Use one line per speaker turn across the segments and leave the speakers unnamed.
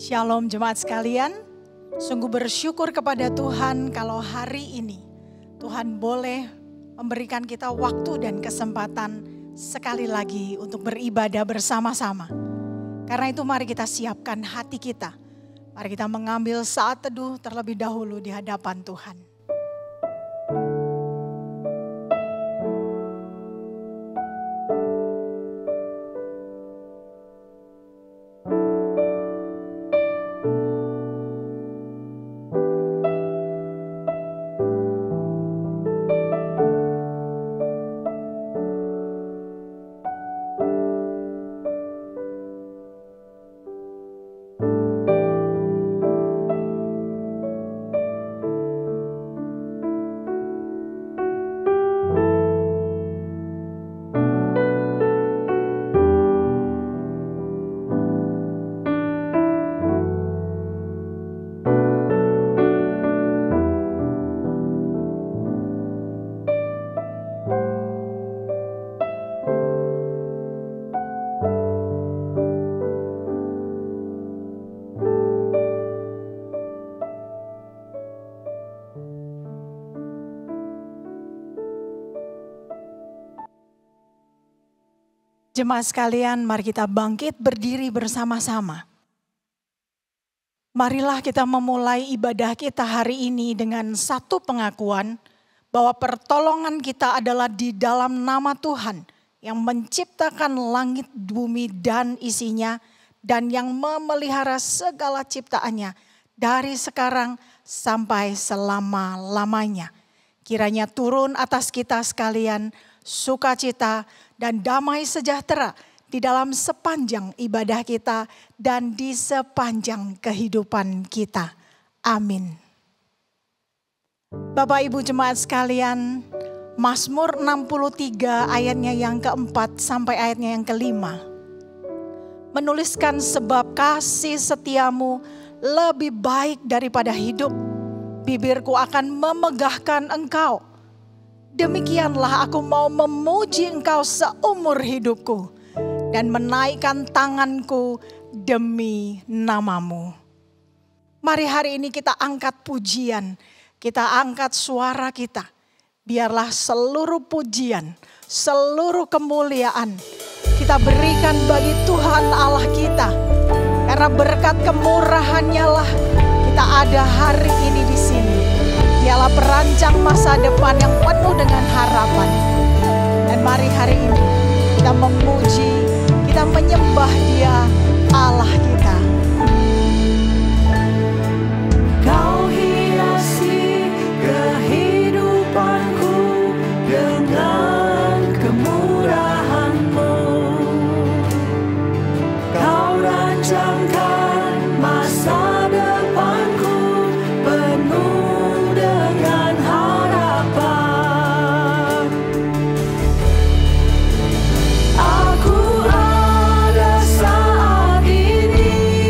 Shalom jemaat sekalian, sungguh bersyukur kepada Tuhan kalau hari ini Tuhan boleh memberikan kita waktu dan kesempatan sekali lagi untuk beribadah bersama-sama. Karena itu mari kita siapkan hati kita, mari kita mengambil saat teduh terlebih dahulu di hadapan Tuhan. Jemaat sekalian, mari kita bangkit berdiri bersama-sama. Marilah kita memulai ibadah kita hari ini dengan satu pengakuan bahwa pertolongan kita adalah di dalam nama Tuhan yang menciptakan langit, bumi dan isinya dan yang memelihara segala ciptaannya dari sekarang sampai selama-lamanya. Kiranya turun atas kita sekalian sukacita dan damai sejahtera di dalam sepanjang ibadah kita dan di sepanjang kehidupan kita. Amin. Bapak Ibu jemaat sekalian, Mazmur 63 ayatnya yang keempat sampai ayatnya yang kelima menuliskan sebab kasih setiamu lebih baik daripada hidup, bibirku akan memegahkan engkau. Demikianlah aku mau memuji engkau seumur hidupku dan menaikkan tanganku demi namamu. Mari hari ini kita angkat pujian, kita angkat suara kita. Biarlah seluruh pujian, seluruh kemuliaan kita berikan bagi Tuhan Allah kita. Karena berkat kemurahan-Nya lah kita ada hari ini di sini. Dialah perancang masa depan yang penuh dengan harapan. Dan mari hari ini kita memuji, kita menyembah Dia, Allah kita.
Kau hiasi kehidupanku dengan kemurahan-Mu. Kau rancangkan masa depanku penuh dengan harapan. Aku ada saat ini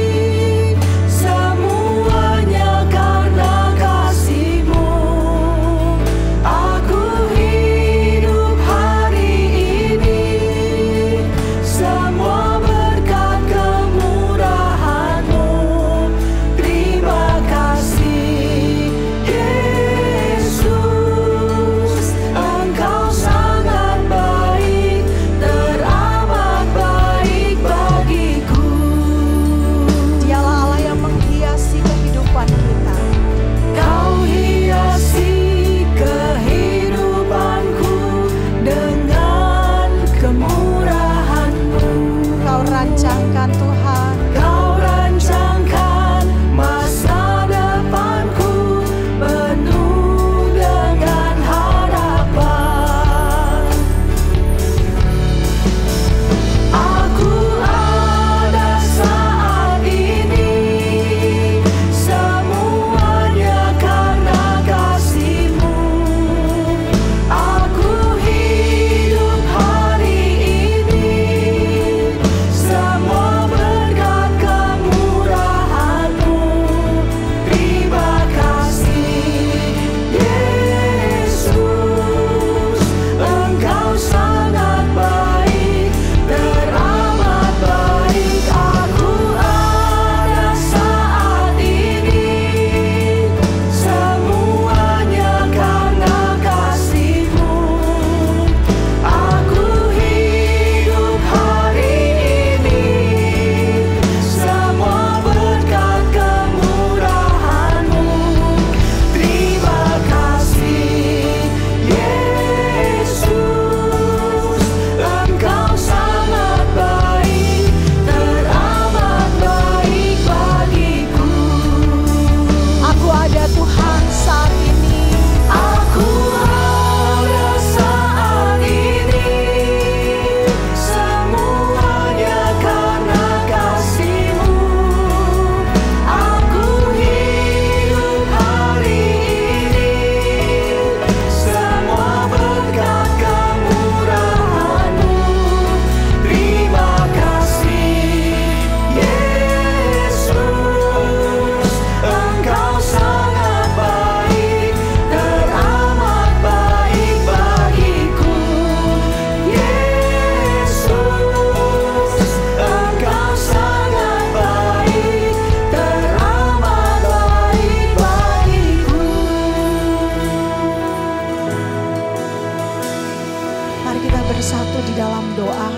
bersatu di dalam doa.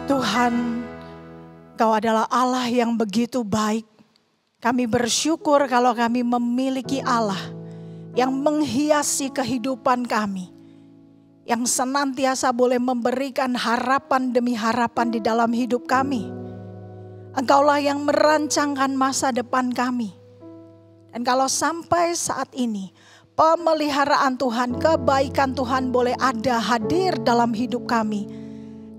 Tuhan, Engkau adalah Allah yang begitu baik. Kami bersyukur kalau kami memiliki Allah yang menghiasi kehidupan kami, yang senantiasa boleh memberikan harapan demi harapan di dalam hidup kami. Engkaulah yang merancangkan masa depan kami. Dan kalau sampai saat ini pemeliharaan Tuhan, kebaikan Tuhan boleh ada hadir dalam hidup kami,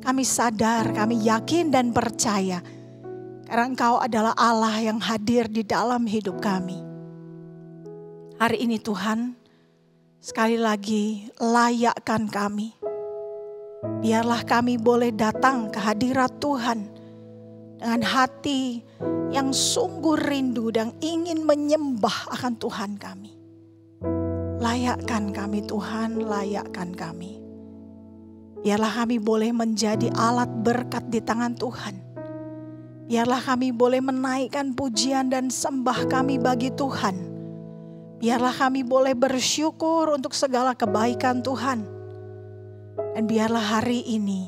kami sadar, kami yakin dan percaya karena Engkau adalah Allah yang hadir di dalam hidup kami. Hari ini Tuhan, sekali lagi layakkan kami. Biarlah kami boleh datang ke hadirat Tuhan dengan hati yang sungguh rindu dan ingin menyembah akan Tuhan kami. Layakkan kami Tuhan, layakkan kami. Biarlah kami boleh menjadi alat berkat di tangan Tuhan. Biarlah kami boleh menaikkan pujian dan sembah kami bagi Tuhan. Biarlah kami boleh bersyukur untuk segala kebaikan Tuhan. Dan biarlah hari ini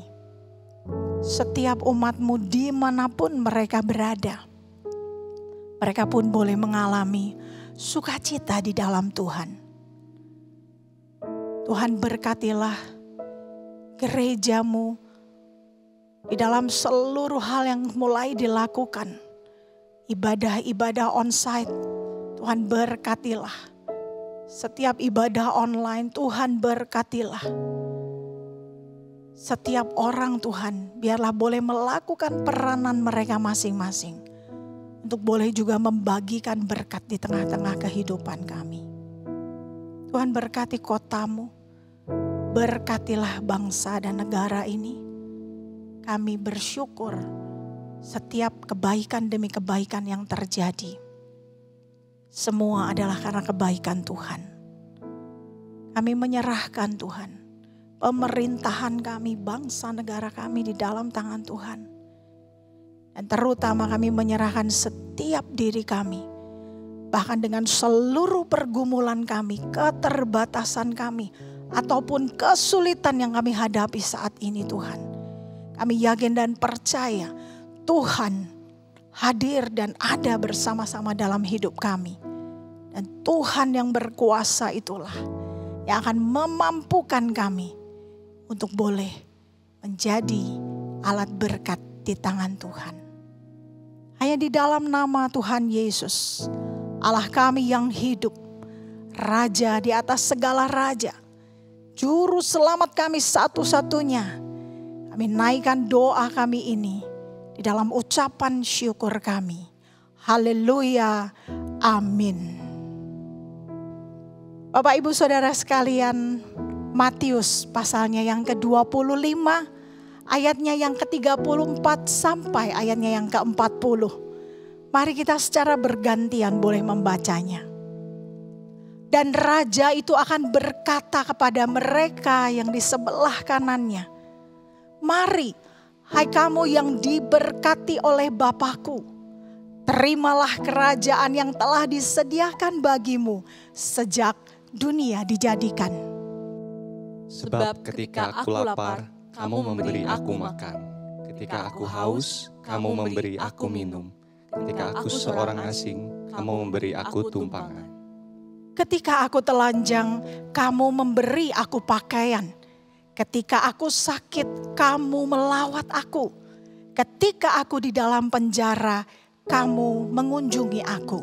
setiap umat-Mu dimanapun mereka berada, mereka pun boleh mengalami sukacita di dalam Tuhan. Tuhan berkatilah gereja-Mu di dalam seluruh hal yang mulai dilakukan. Ibadah-ibadah onsite, Tuhan berkatilah. Setiap ibadah online, Tuhan berkatilah. Setiap orang Tuhan, biarlah boleh melakukan peranan mereka masing-masing. Untuk boleh juga membagikan berkat di tengah-tengah kehidupan kami. Tuhan berkati kota-Mu, berkatilah bangsa dan negara ini. Kami bersyukur setiap kebaikan demi kebaikan yang terjadi. Semua adalah karena kebaikan Tuhan. Kami menyerahkan Tuhan, pemerintahan kami, bangsa negara kami di dalam tangan Tuhan. Dan terutama kami menyerahkan setiap diri kami, bahkan dengan seluruh pergumulan kami, keterbatasan kami, ataupun kesulitan yang kami hadapi saat ini Tuhan. Kami yakin dan percaya Tuhan hadir dan ada bersama-sama dalam hidup kami. Dan Tuhan yang berkuasa itulah yang akan memampukan kami untuk boleh menjadi alat berkat di tangan Tuhan. Hanya di dalam nama Tuhan Yesus, Allah kami yang hidup, Raja di atas segala raja, Juru selamat kami satu-satunya. Kami naikkan doa kami ini di dalam ucapan syukur kami. Haleluya, amin. Bapak Ibu Saudara sekalian, Matius pasalnya yang ke-25, ayatnya yang ke-34 sampai ayatnya yang ke-40. Mari kita secara bergantian boleh membacanya. Dan raja itu akan berkata kepada mereka yang di sebelah kanannya, "Mari, hai kamu yang diberkati oleh Bapa-Ku, terimalah kerajaan yang telah disediakan bagimu sejak dunia dijadikan.
Sebab ketika aku lapar, kamu memberi aku makan. Ketika aku haus, kamu memberi aku minum. Ketika aku seorang asing, kamu memberi aku tumpangan.
Ketika aku telanjang, kamu memberi aku pakaian. Ketika aku sakit, kamu melawat aku. Ketika aku di dalam penjara, kamu mengunjungi aku."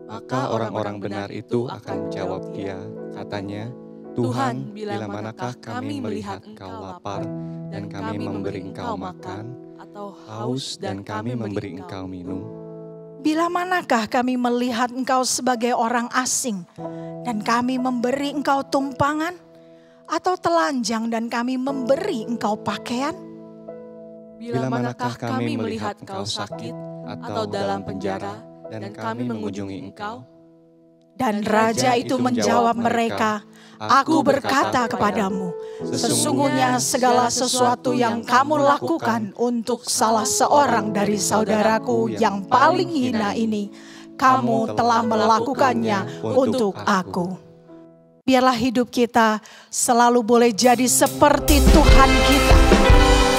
Maka orang-orang benar itu akan menjawab dia, katanya, "Tuhan, bila manakah kami melihat Engkau lapar dan kami memberi Engkau makan, atau haus dan kami memberi Engkau minum?
Bila manakah kami melihat Engkau sebagai orang asing dan kami memberi Engkau tumpangan? Atau telanjang dan kami memberi Engkau pakaian?
Bila manakah kami melihat Engkau sakit atau dalam penjara dan kami mengunjungi Engkau?"
Dan raja itu menjawab mereka, "Aku berkata kepadamu, sesungguhnya segala sesuatu yang kamu lakukan untuk salah seorang dari saudaraku yang paling hina ini, kamu telah melakukannya untuk aku." Biarlah hidup kita selalu boleh jadi seperti Tuhan kita.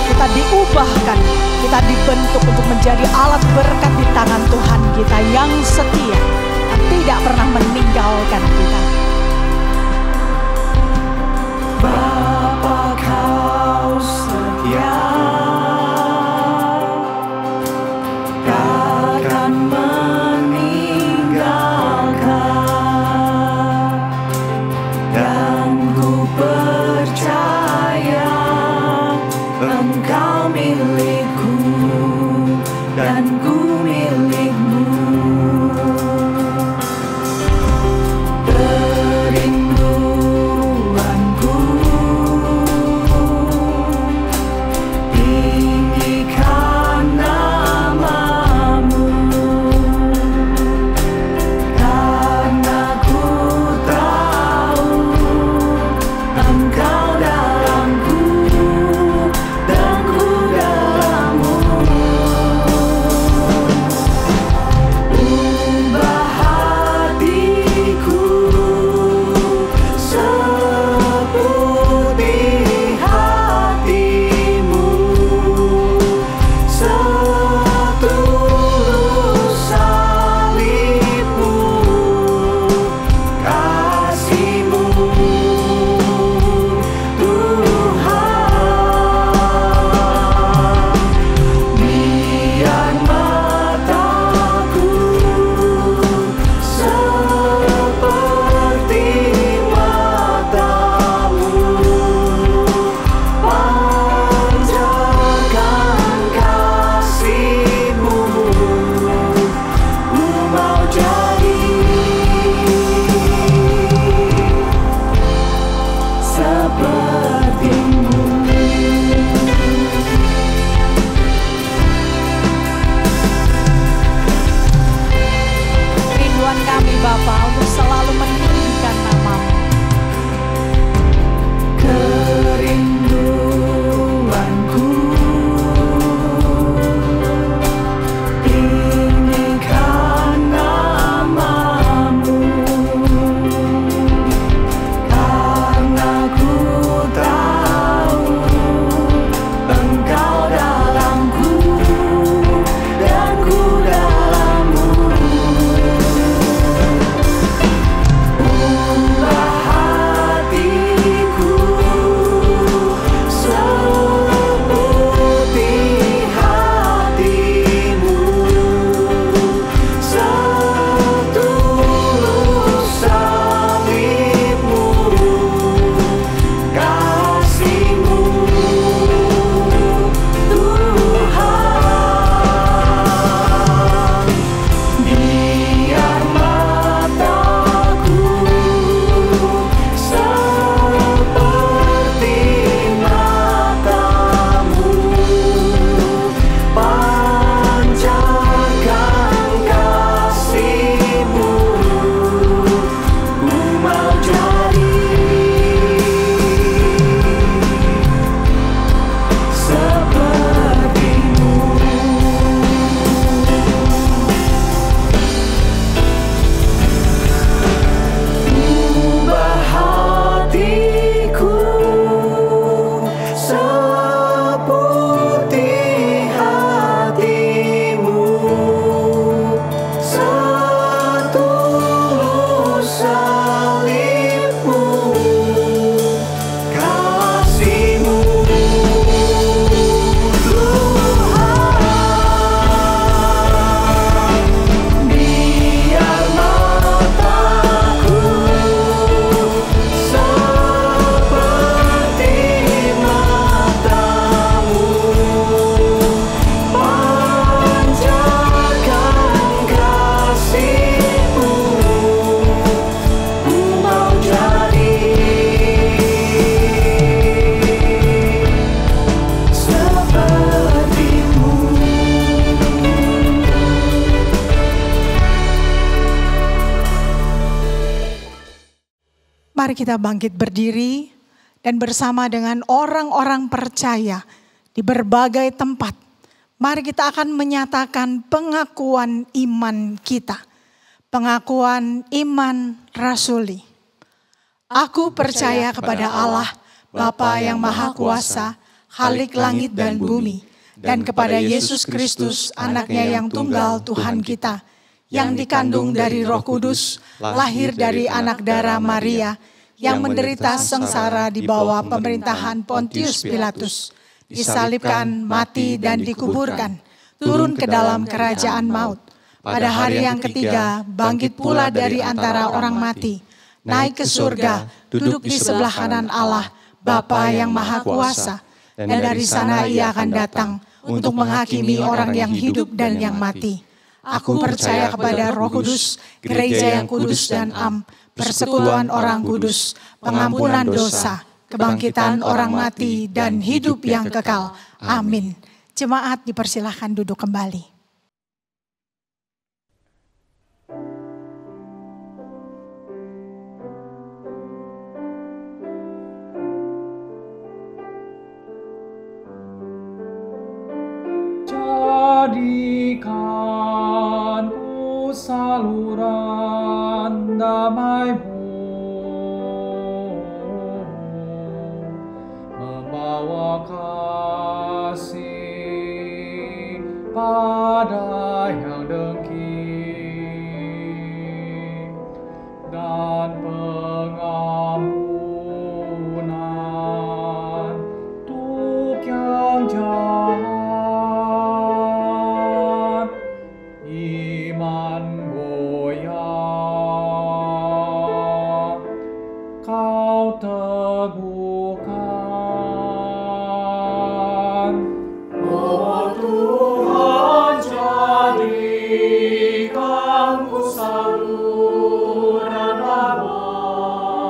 Kita diubahkan, kita dibentuk untuk menjadi alat berkat di tangan Tuhan kita yang setia dan tidak pernah meninggalkan kita.
Bapa, Kau setia, takkan meninggalkan, dan ku percaya Engkau milikku dan ku milikmu. Kerinduanku tinggikan namamu, karena ku tahu Engkau dalamku dan ku dalammu. Ubah hatiku seperti hatimu, setulus salibmu, kasihmu Tuhan. Biar mataku seperti matamu, pancarkan kasihmu. Ku mau jadi sepertimu.
Rinduan kami Bapa untuk selalu meninggikan nama-Mu.
Kerinduanku tinggikan namamu, karena ku tahu Engkau dalamku dan ku dalammu. Ubah hatiku seperti hatimu, setulus salibmu, kasihmu Tuhan. Biar mataku seperti matamu, pancarkan kasihmu. Ku mau jadi sepertimu. Ubah hatiku seperti hatimu, setulus salibmu, kasihmu Tuhan. Biar mataku seperti matamu, pancarkan kasihmu. Ku mau jadi sepertimu.
Mari kita bangkit berdiri dan bersama dengan orang-orang percaya di berbagai tempat. Mari kita akan menyatakan pengakuan iman kita. Pengakuan iman rasuli. Aku percaya kepada Allah, Bapa yang Maha Kuasa, Khalik langit dan bumi, dan kepada Yesus Kristus, anaknya yang tunggal Tuhan kita, yang dikandung dari Roh Kudus, lahir dari anak darah Maria, yang menderita sengsara di bawah pemerintahan Pontius Pilatus, disalibkan, mati, dan dikuburkan, turun ke dalam kerajaan maut. Pada hari yang ketiga, bangkit pula dari antara orang mati, naik ke surga, duduk di sebelah kanan Allah, Bapa yang Maha Kuasa, dan dari sana Ia akan datang untuk menghakimi orang yang hidup dan yang mati. Aku percaya kepada Roh Kudus, gereja yang kudus dan am, persekutuan orang kudus, pengampunan dosa, kebangkitan orang mati, dan hidup yang kekal. Amin. Jemaat dipersilahkan duduk kembali.
Jadikan ku saluran damai-Mu, membawa kasih pada yang dengki, dan pengampunan untuk yang jahat. Iman goyah Kau teguhkan. Oh Tuhan, jadikan ku saluran damai,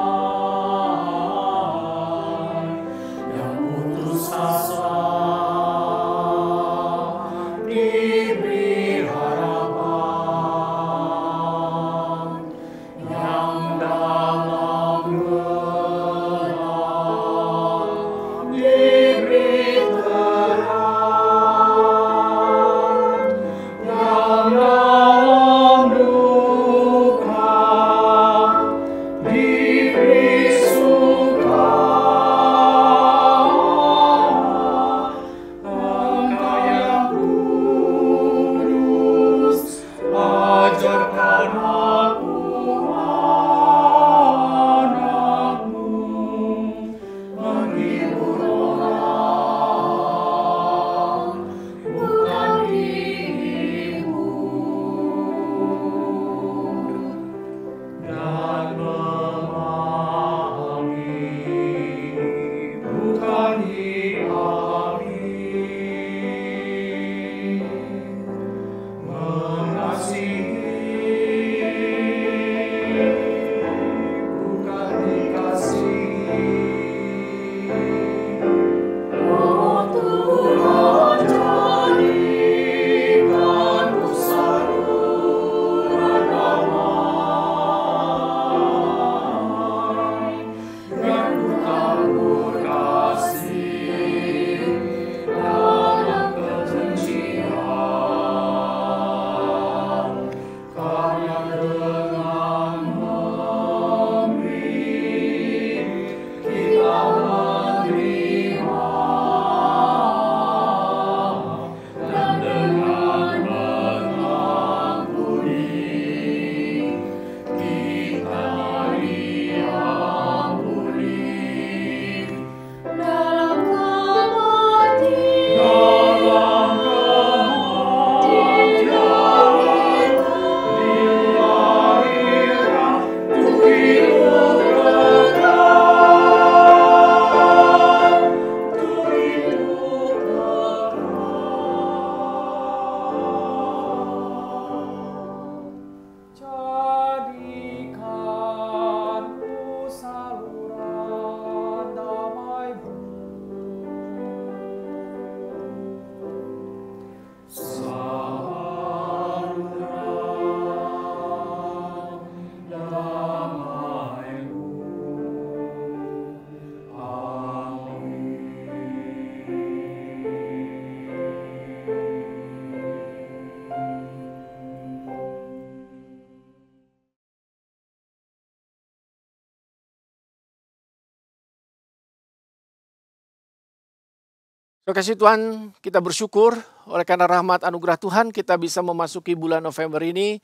Terima kasih Tuhan, kita bersyukur oleh karena rahmat anugerah Tuhan kita bisa memasuki bulan November ini.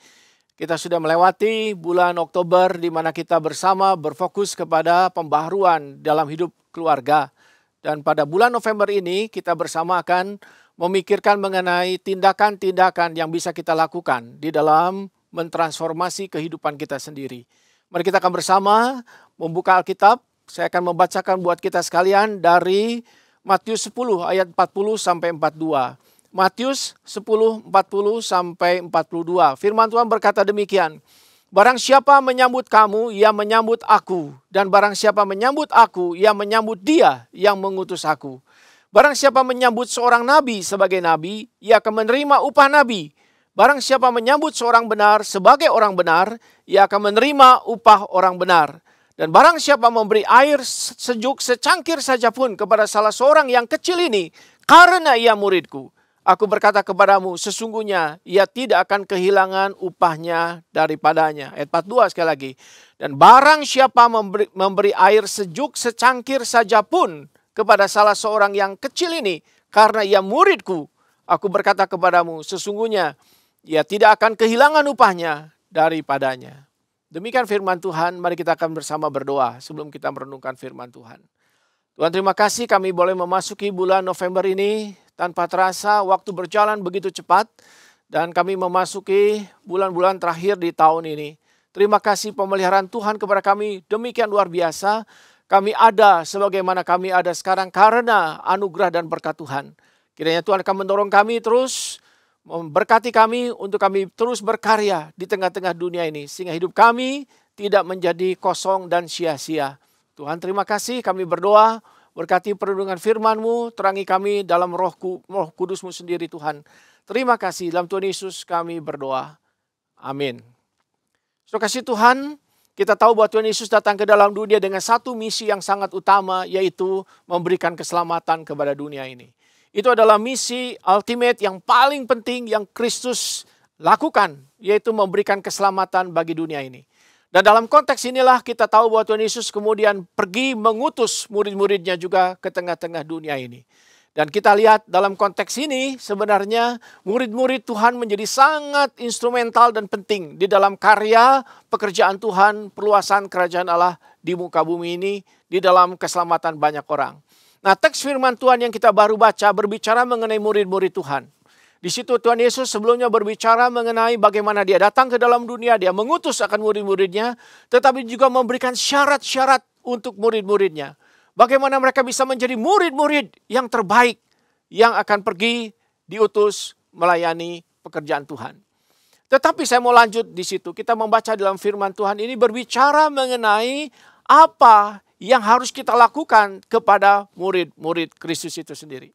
Kita sudah melewati bulan Oktober di mana kita bersama berfokus kepada pembaharuan dalam hidup keluarga. Dan pada bulan November ini kita bersama akan memikirkan mengenai tindakan-tindakan yang bisa kita lakukan di dalam mentransformasi kehidupan kita sendiri. Mari kita akan bersama membuka Alkitab. Saya akan membacakan buat kita sekalian dari Matius 10 ayat 40 sampai 42. Matius 10, 40 sampai 42. Firman Tuhan berkata demikian. Barang siapa menyambut kamu, ia menyambut aku. Dan barang siapa menyambut aku, ia menyambut dia yang mengutus aku. Barang siapa menyambut seorang nabi sebagai nabi, ia akan menerima upah nabi. Barang siapa menyambut seorang benar sebagai orang benar, ia akan menerima upah orang benar. Dan barang siapa memberi air sejuk secangkir saja pun kepada salah seorang yang kecil ini, karena ia muridku, aku berkata kepadamu, sesungguhnya ia tidak akan kehilangan upahnya daripadanya. Ayat 42 sekali lagi. Dan barang siapa memberi air sejuk secangkir saja pun kepada salah seorang yang kecil ini, karena ia muridku, aku berkata kepadamu, sesungguhnya ia tidak akan kehilangan upahnya daripadanya. Demikian firman Tuhan, mari kita akan bersama berdoa sebelum kita merenungkan firman Tuhan. Tuhan, terima kasih kami boleh memasuki bulan November ini. Tanpa terasa waktu berjalan begitu cepat dan kami memasuki bulan-bulan terakhir di tahun ini. Terima kasih pemeliharaan Tuhan kepada kami demikian luar biasa. Kami ada sebagaimana kami ada sekarang karena anugerah dan berkat Tuhan. Kiranya Tuhan akan mendorong kami terus, memberkati kami untuk kami terus berkarya di tengah-tengah dunia ini. Sehingga hidup kami tidak menjadi kosong dan sia-sia. Tuhan terima kasih, kami berdoa, berkati perlindungan firman-Mu, terangi kami dalam roh kudus-Mu sendiri Tuhan. Terima kasih, dalam Tuhan Yesus kami berdoa. Amin. Terima kasih Tuhan, kita tahu bahwa Tuhan Yesus datang ke dalam dunia dengan satu misi yang sangat utama, yaitu memberikan keselamatan kepada dunia ini. Itu adalah misi ultimate yang paling penting yang Kristus lakukan, yaitu memberikan keselamatan bagi dunia ini. Dan dalam konteks inilah kita tahu bahwa Tuhan Yesus kemudian pergi mengutus murid-muridnya juga ke tengah-tengah dunia ini. Dan kita lihat dalam konteks ini sebenarnya murid-murid Tuhan menjadi sangat instrumental dan penting di dalam karya pekerjaan Tuhan, perluasan kerajaan Allah di muka bumi ini, di dalam keselamatan banyak orang. Nah, teks firman Tuhan yang kita baru baca berbicara mengenai murid-murid Tuhan. Di situ Tuhan Yesus sebelumnya berbicara mengenai bagaimana dia datang ke dalam dunia, dia mengutus akan murid-muridnya, tetapi juga memberikan syarat-syarat untuk murid-muridnya. Bagaimana mereka bisa menjadi murid-murid yang terbaik, yang akan pergi diutus melayani pekerjaan Tuhan. Tetapi saya mau lanjut di situ, kita membaca dalam firman Tuhan ini berbicara mengenai apa yang harus kita lakukan kepada murid-murid Kristus itu sendiri.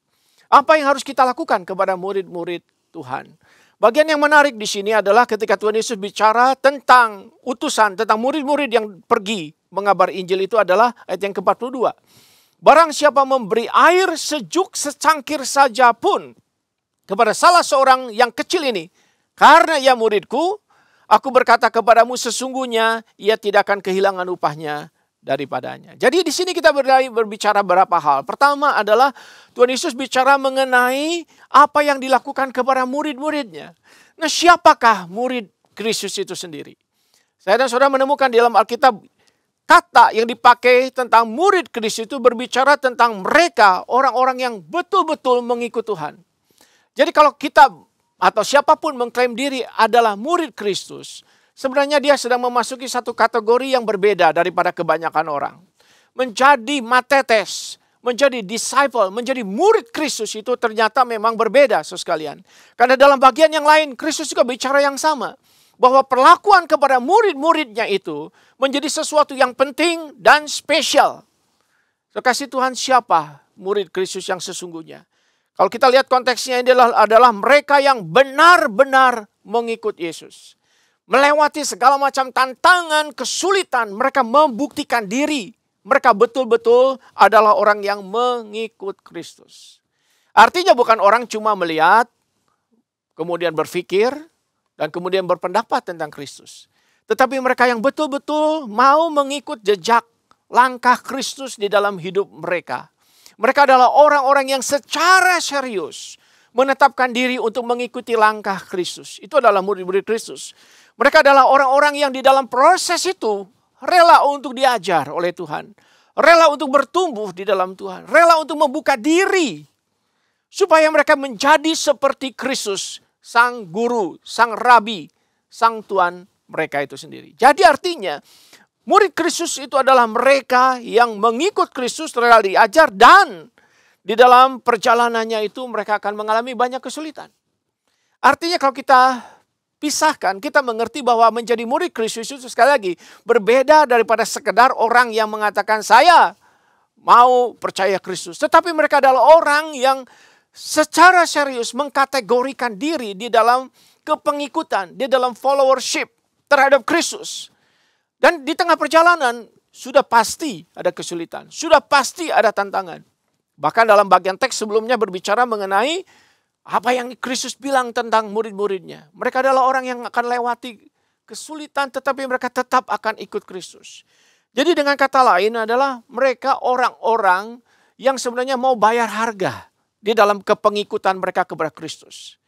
Apa yang harus kita lakukan kepada murid-murid Tuhan? Bagian yang menarik di sini adalah ketika Tuhan Yesus bicara tentang utusan, tentang murid-murid yang pergi mengabar Injil itu adalah ayat yang ke-42. Barang siapa memberi air sejuk secangkir saja pun kepada salah seorang yang kecil ini, karena ia muridku, aku berkata kepadamu sesungguhnya ia tidak akan kehilangan upahnya daripadanya. Jadi di sini kita berbicara beberapa hal. Pertama adalah Tuhan Yesus bicara mengenai apa yang dilakukan kepada murid-muridnya. Nah, siapakah murid Kristus itu sendiri? Saya dan saudara menemukan di dalam Alkitab kata yang dipakai tentang murid Kristus itu berbicara tentang mereka, orang-orang yang betul-betul mengikut Tuhan. Jadi kalau kita atau siapapun mengklaim diri adalah murid Kristus, sebenarnya dia sedang memasuki satu kategori yang berbeda daripada kebanyakan orang. Menjadi matetes, menjadi disciple, menjadi murid Kristus itu ternyata memang berbeda, saudara sekalian. Karena dalam bagian yang lain, Kristus juga bicara yang sama. Bahwa perlakuan kepada murid-muridnya itu menjadi sesuatu yang penting dan spesial. Kasih Tuhan, siapa murid Kristus yang sesungguhnya? Kalau kita lihat konteksnya ini adalah mereka yang benar-benar mengikut Yesus. Melewati segala macam tantangan, kesulitan, mereka membuktikan diri. Mereka betul-betul adalah orang yang mengikut Kristus. Artinya bukan orang cuma melihat, kemudian berpikir, dan kemudian berpendapat tentang Kristus. Tetapi mereka yang betul-betul mau mengikut jejak langkah Kristus di dalam hidup mereka. Mereka adalah orang-orang yang secara serius menetapkan diri untuk mengikuti langkah Kristus. Itu adalah murid-murid Kristus. Mereka adalah orang-orang yang di dalam proses itu rela untuk diajar oleh Tuhan. Rela untuk bertumbuh di dalam Tuhan. Rela untuk membuka diri supaya mereka menjadi seperti Kristus, sang guru, sang rabi, sang Tuhan mereka itu sendiri. Jadi artinya murid Kristus itu adalah mereka yang mengikut Kristus, rela diajar, dan di dalam perjalanannya itu mereka akan mengalami banyak kesulitan. Artinya kalau kita pisahkan, kita mengerti bahwa menjadi murid Kristus itu sekali lagi berbeda daripada sekedar orang yang mengatakan saya mau percaya Kristus. Tetapi mereka adalah orang yang secara serius mengkategorikan diri di dalam kepengikutan, di dalam followership terhadap Kristus. Dan di tengah perjalanan sudah pasti ada kesulitan, sudah pasti ada tantangan. Bahkan dalam bagian teks sebelumnya berbicara mengenai apa yang Kristus bilang tentang murid-muridnya. Mereka adalah orang yang akan lewati kesulitan tetapi mereka tetap akan ikut Kristus. Jadi dengan kata lain adalah mereka orang-orang yang sebenarnya mau bayar harga di dalam kepengikutan mereka kepada Kristus.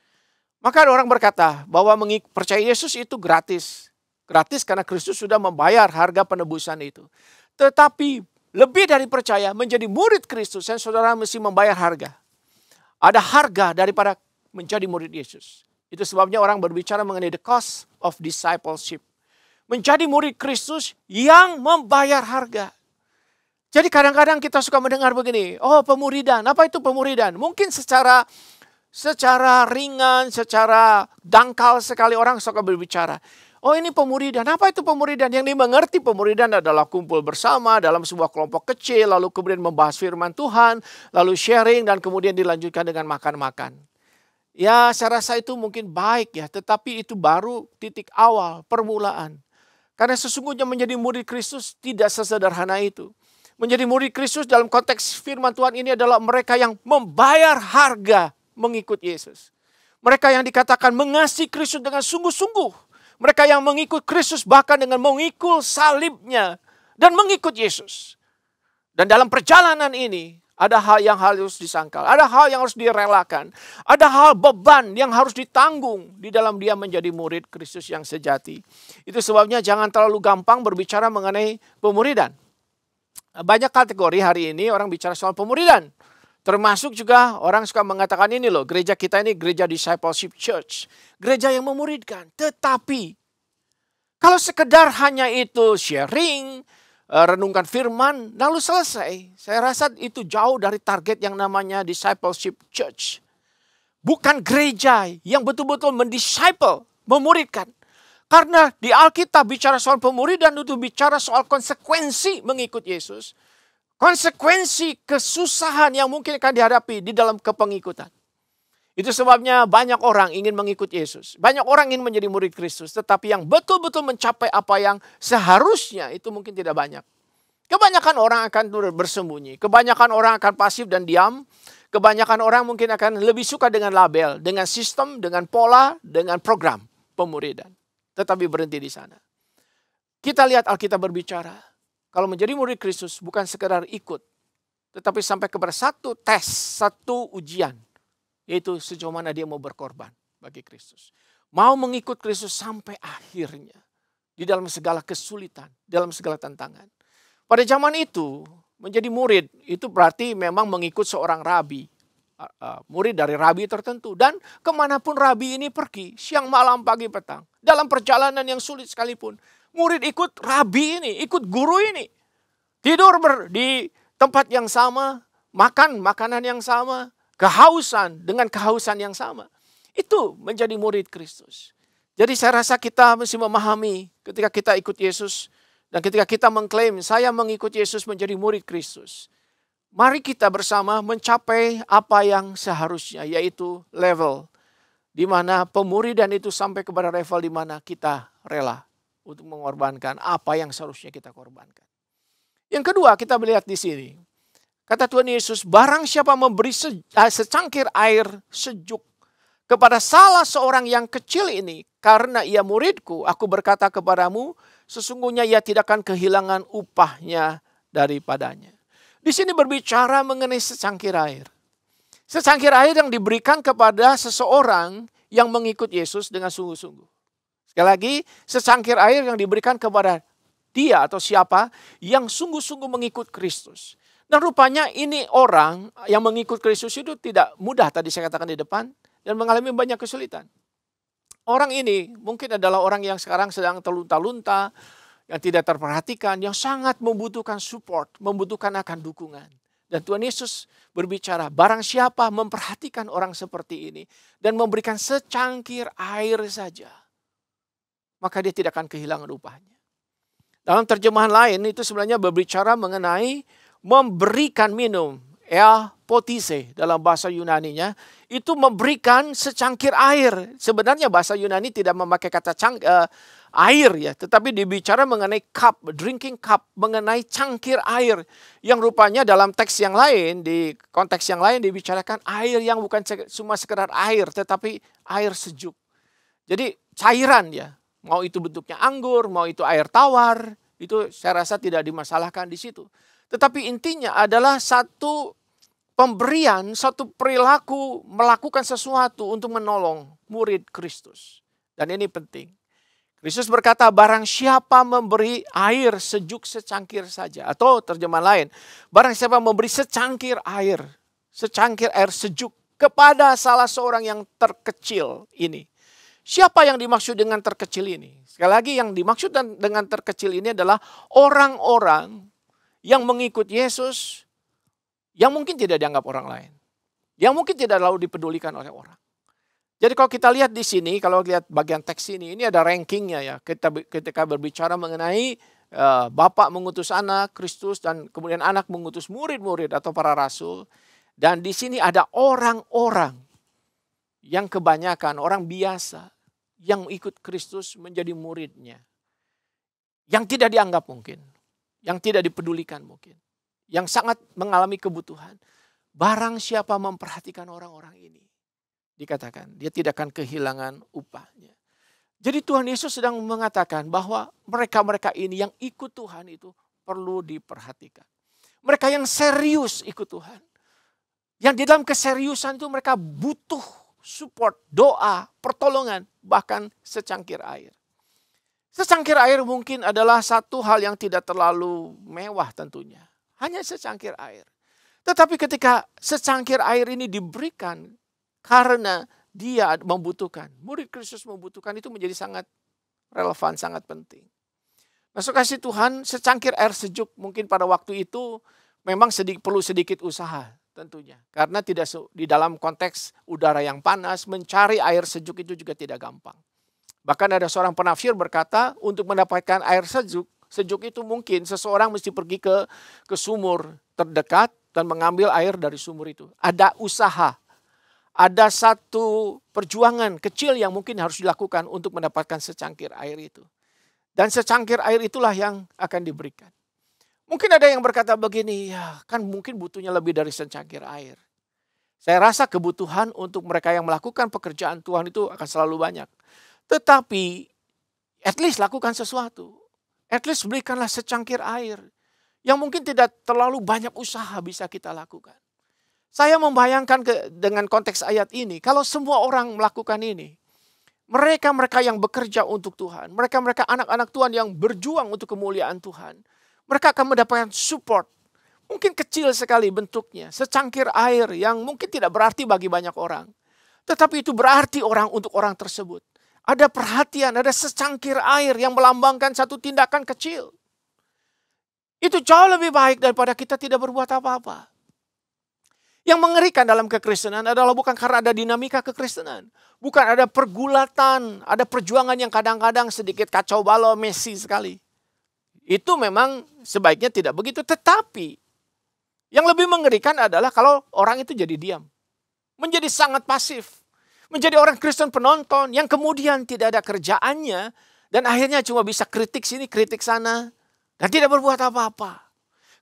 Maka ada orang berkata bahwa percaya Yesus itu gratis. Gratis karena Kristus sudah membayar harga penebusan itu. Tetapi lebih dari percaya, menjadi murid Kristus, dan saudara mesti membayar harga. Ada harga daripada menjadi murid Yesus. Itu sebabnya orang berbicara mengenai the cost of discipleship. Menjadi murid Kristus yang membayar harga. Jadi kadang-kadang kita suka mendengar begini, oh pemuridan, apa itu pemuridan? Mungkin secara ringan, secara dangkal sekali orang suka berbicara. Oh ini pemuridan, apa itu pemuridan? Yang dimengerti pemuridan adalah kumpul bersama dalam sebuah kelompok kecil, lalu kemudian membahas firman Tuhan, lalu sharing, dan kemudian dilanjutkan dengan makan-makan. Ya saya rasa itu mungkin baik ya, tetapi itu baru titik awal, permulaan. Karena sesungguhnya menjadi murid Kristus tidak sesederhana itu. Menjadi murid Kristus dalam konteks firman Tuhan ini adalah mereka yang membayar harga mengikut Yesus. Mereka yang dikatakan mengasihi Kristus dengan sungguh-sungguh. Mereka yang mengikut Kristus bahkan dengan mengikul salibnya dan mengikut Yesus. Dan dalam perjalanan ini ada hal yang harus disangkal, ada hal yang harus direlakan, ada hal beban yang harus ditanggung di dalam dia menjadi murid Kristus yang sejati. Itu sebabnya jangan terlalu gampang berbicara mengenai pemuridan. Banyak kategori hari ini orang bicara soal pemuridan. Termasuk juga orang suka mengatakan ini loh, gereja kita ini gereja discipleship church. Gereja yang memuridkan. Tetapi kalau sekedar hanya itu sharing, renungkan firman, lalu selesai. Saya rasa itu jauh dari target yang namanya discipleship church. Bukan gereja yang betul-betul mendisciple, memuridkan. Karena di Alkitab bicara soal pemuridan itu bicara soal konsekuensi mengikut Yesus. Konsekuensi kesusahan yang mungkin akan dihadapi di dalam kepengikutan. Itu sebabnya banyak orang ingin mengikut Yesus. Banyak orang ingin menjadi murid Kristus. Tetapi yang betul-betul mencapai apa yang seharusnya itu mungkin tidak banyak. Kebanyakan orang akan bersembunyi. Kebanyakan orang akan pasif dan diam. Kebanyakan orang mungkin akan lebih suka dengan label, dengan sistem, dengan pola, dengan program pemuridan. Tetapi berhenti di sana. Kita lihat Alkitab berbicara. Kalau menjadi murid Kristus bukan sekedar ikut. Tetapi sampai kepada satu tes, satu ujian. Yaitu sejauh mana dia mau berkorban bagi Kristus. Mau mengikut Kristus sampai akhirnya. Di dalam segala kesulitan, dalam segala tantangan. Pada zaman itu, menjadi murid itu berarti memang mengikut seorang rabi. Murid dari rabi tertentu. Dan kemanapun rabi ini pergi, siang, malam, pagi, petang. Dalam perjalanan yang sulit sekalipun. Murid ikut rabi ini, ikut guru ini. Tidur di tempat yang sama, makan makanan yang sama, kehausan dengan kehausan yang sama. Itu menjadi murid Kristus. Jadi saya rasa kita mesti memahami ketika kita ikut Yesus dan ketika kita mengklaim saya mengikut Yesus menjadi murid Kristus. Mari kita bersama mencapai apa yang seharusnya, yaitu level di mana pemuridan itu sampai kepada level di mana kita rela untuk mengorbankan apa yang seharusnya kita korbankan. Yang kedua kita melihat di sini. Kata Tuhan Yesus, barang siapa memberi secangkir air sejuk kepada salah seorang yang kecil ini, karena ia muridku, aku berkata kepadamu, sesungguhnya ia tidak akan kehilangan upahnya daripadanya. Di sini berbicara mengenai secangkir air. Secangkir air yang diberikan kepada seseorang yang mengikut Yesus dengan sungguh-sungguh. Sekali lagi, secangkir air yang diberikan kepada dia atau siapa yang sungguh-sungguh mengikut Kristus. Dan rupanya ini orang yang mengikut Kristus itu tidak mudah, tadi saya katakan di depan, dan mengalami banyak kesulitan. Orang ini mungkin adalah orang yang sekarang sedang terlunta-lunta, yang tidak terperhatikan, yang sangat membutuhkan support, membutuhkan akan dukungan. Dan Tuhan Yesus berbicara, barang siapa memperhatikan orang seperti ini dan memberikan secangkir air saja, maka dia tidak akan kehilangan upahnya. Dalam terjemahan lain itu sebenarnya berbicara mengenai memberikan minum, potise dalam bahasa Yunaninya, itu memberikan secangkir air. Sebenarnya bahasa Yunani tidak memakai kata air ya, tetapi dibicara mengenai cup, drinking cup, mengenai cangkir air. Yang rupanya dalam teks yang lain, di konteks yang lain dibicarakan air yang bukan cuma sekedar air, tetapi air sejuk. Jadi cairan ya, mau itu bentuknya anggur, mau itu air tawar, itu saya rasa tidak dimasalahkan di situ. Tetapi intinya adalah satu pemberian, satu perilaku melakukan sesuatu untuk menolong murid Kristus. Dan ini penting. Kristus berkata, barang siapa memberi air sejuk secangkir saja. Atau terjemahan lain, barang siapa memberi secangkir air sejuk kepada salah seorang yang terkecil ini. Siapa yang dimaksud dengan terkecil ini? Sekali lagi yang dimaksud dengan terkecil ini adalah orang-orang yang mengikut Yesus, yang mungkin tidak dianggap orang lain. Yang mungkin tidak terlalu dipedulikan oleh orang. Jadi kalau kita lihat di sini, kalau lihat bagian teks ini ada rankingnya ya. Ketika berbicara mengenai Bapak mengutus anak, Kristus, dan kemudian anak mengutus murid-murid atau para rasul. Dan di sini ada orang-orang yang kebanyakan orang biasa yang ikut Kristus menjadi muridnya. Yang tidak dianggap mungkin, yang tidak dipedulikan mungkin, yang sangat mengalami kebutuhan. Barang siapa memperhatikan orang-orang ini, dikatakan dia tidak akan kehilangan upahnya. Jadi Tuhan Yesus sedang mengatakan bahwa mereka-mereka ini yang ikut Tuhan itu perlu diperhatikan. Mereka yang serius ikut Tuhan. Yang di dalam keseriusan itu mereka butuh support, doa, pertolongan, bahkan secangkir air. Secangkir air mungkin adalah satu hal yang tidak terlalu mewah tentunya. Hanya secangkir air. Tetapi ketika secangkir air ini diberikan karena dia membutuhkan, murid Kristus membutuhkan, itu menjadi sangat relevan, sangat penting. Nah, kasih Tuhan, secangkir air sejuk mungkin pada waktu itu memang perlu sedikit usaha tentunya. Karena tidak di dalam konteks udara yang panas, mencari air sejuk itu juga tidak gampang. Bahkan ada seorang penafsir berkata, untuk mendapatkan air sejuk itu mungkin seseorang mesti pergi ke sumur terdekat dan mengambil air dari sumur itu. Ada usaha, ada satu perjuangan kecil yang mungkin harus dilakukan untuk mendapatkan secangkir air itu. Dan secangkir air itulah yang akan diberikan. Mungkin ada yang berkata begini, ya kan mungkin butuhnya lebih dari secangkir air. Saya rasa kebutuhan untuk mereka yang melakukan pekerjaan Tuhan itu akan selalu banyak. Tetapi at least lakukan sesuatu. At least berikanlah secangkir air. Yang mungkin tidak terlalu banyak usaha bisa kita lakukan. Saya membayangkan dengan konteks ayat ini, kalau semua orang melakukan ini, mereka-mereka yang bekerja untuk Tuhan, mereka-mereka anak-anak Tuhan yang berjuang untuk kemuliaan Tuhan, mereka akan mendapatkan support. Mungkin kecil sekali bentuknya, secangkir air yang mungkin tidak berarti bagi banyak orang. Tetapi itu berarti untuk orang tersebut. Ada perhatian, ada secangkir air yang melambangkan satu tindakan kecil. Itu jauh lebih baik daripada kita tidak berbuat apa-apa. Yang mengerikan dalam kekristenan adalah bukan karena ada dinamika kekristenan. Bukan ada pergulatan, ada perjuangan yang kadang-kadang sedikit kacau balau, messy sekali. Itu memang sebaiknya tidak begitu. Tetapi yang lebih mengerikan adalah kalau orang itu jadi diam. Menjadi sangat pasif. Menjadi orang Kristen penonton yang kemudian tidak ada kerjaannya. Dan akhirnya cuma bisa kritik sini, kritik sana. Dan tidak berbuat apa-apa.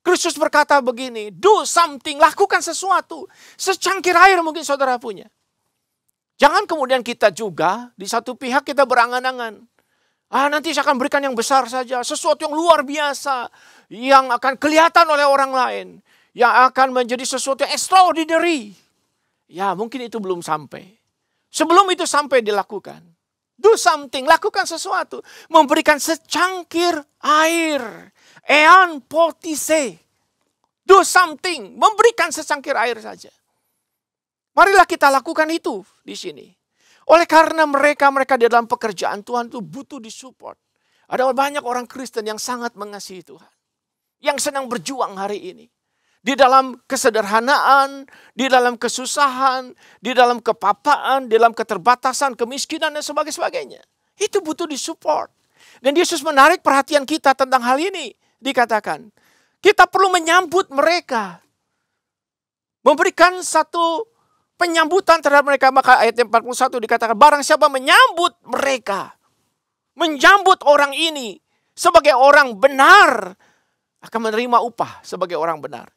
Kristus berkata begini, do something, lakukan sesuatu. Secangkir air mungkin saudara punya. Jangan kemudian kita juga di satu pihak kita berangan-angan. Nanti saya akan berikan yang besar saja, sesuatu yang luar biasa, yang akan kelihatan oleh orang lain. yang akan menjadi sesuatu yang extraordinary. Ya, mungkin itu belum sampai. Sebelum itu sampai dilakukan. Do something, lakukan sesuatu. Memberikan secangkir air. Ean potise. Do something, memberikan secangkir air saja. Marilah kita lakukan itu di sini. Oleh karena mereka di dalam pekerjaan Tuhan itu butuh disupport. Ada banyak orang Kristen yang sangat mengasihi Tuhan. Yang sedang berjuang hari ini. Di dalam kesederhanaan, di dalam kesusahan, di dalam kepapaan, di dalam keterbatasan, kemiskinan, dan sebagainya. Itu butuh disupport. Dan Yesus menarik perhatian kita tentang hal ini. Dikatakan, kita perlu menyambut mereka. Memberikan satu penyambutan terhadap mereka. Maka ayat 41 dikatakan, barang siapa menyambut mereka. Menyambut orang ini sebagai orang benar. Akan menerima upah sebagai orang benar.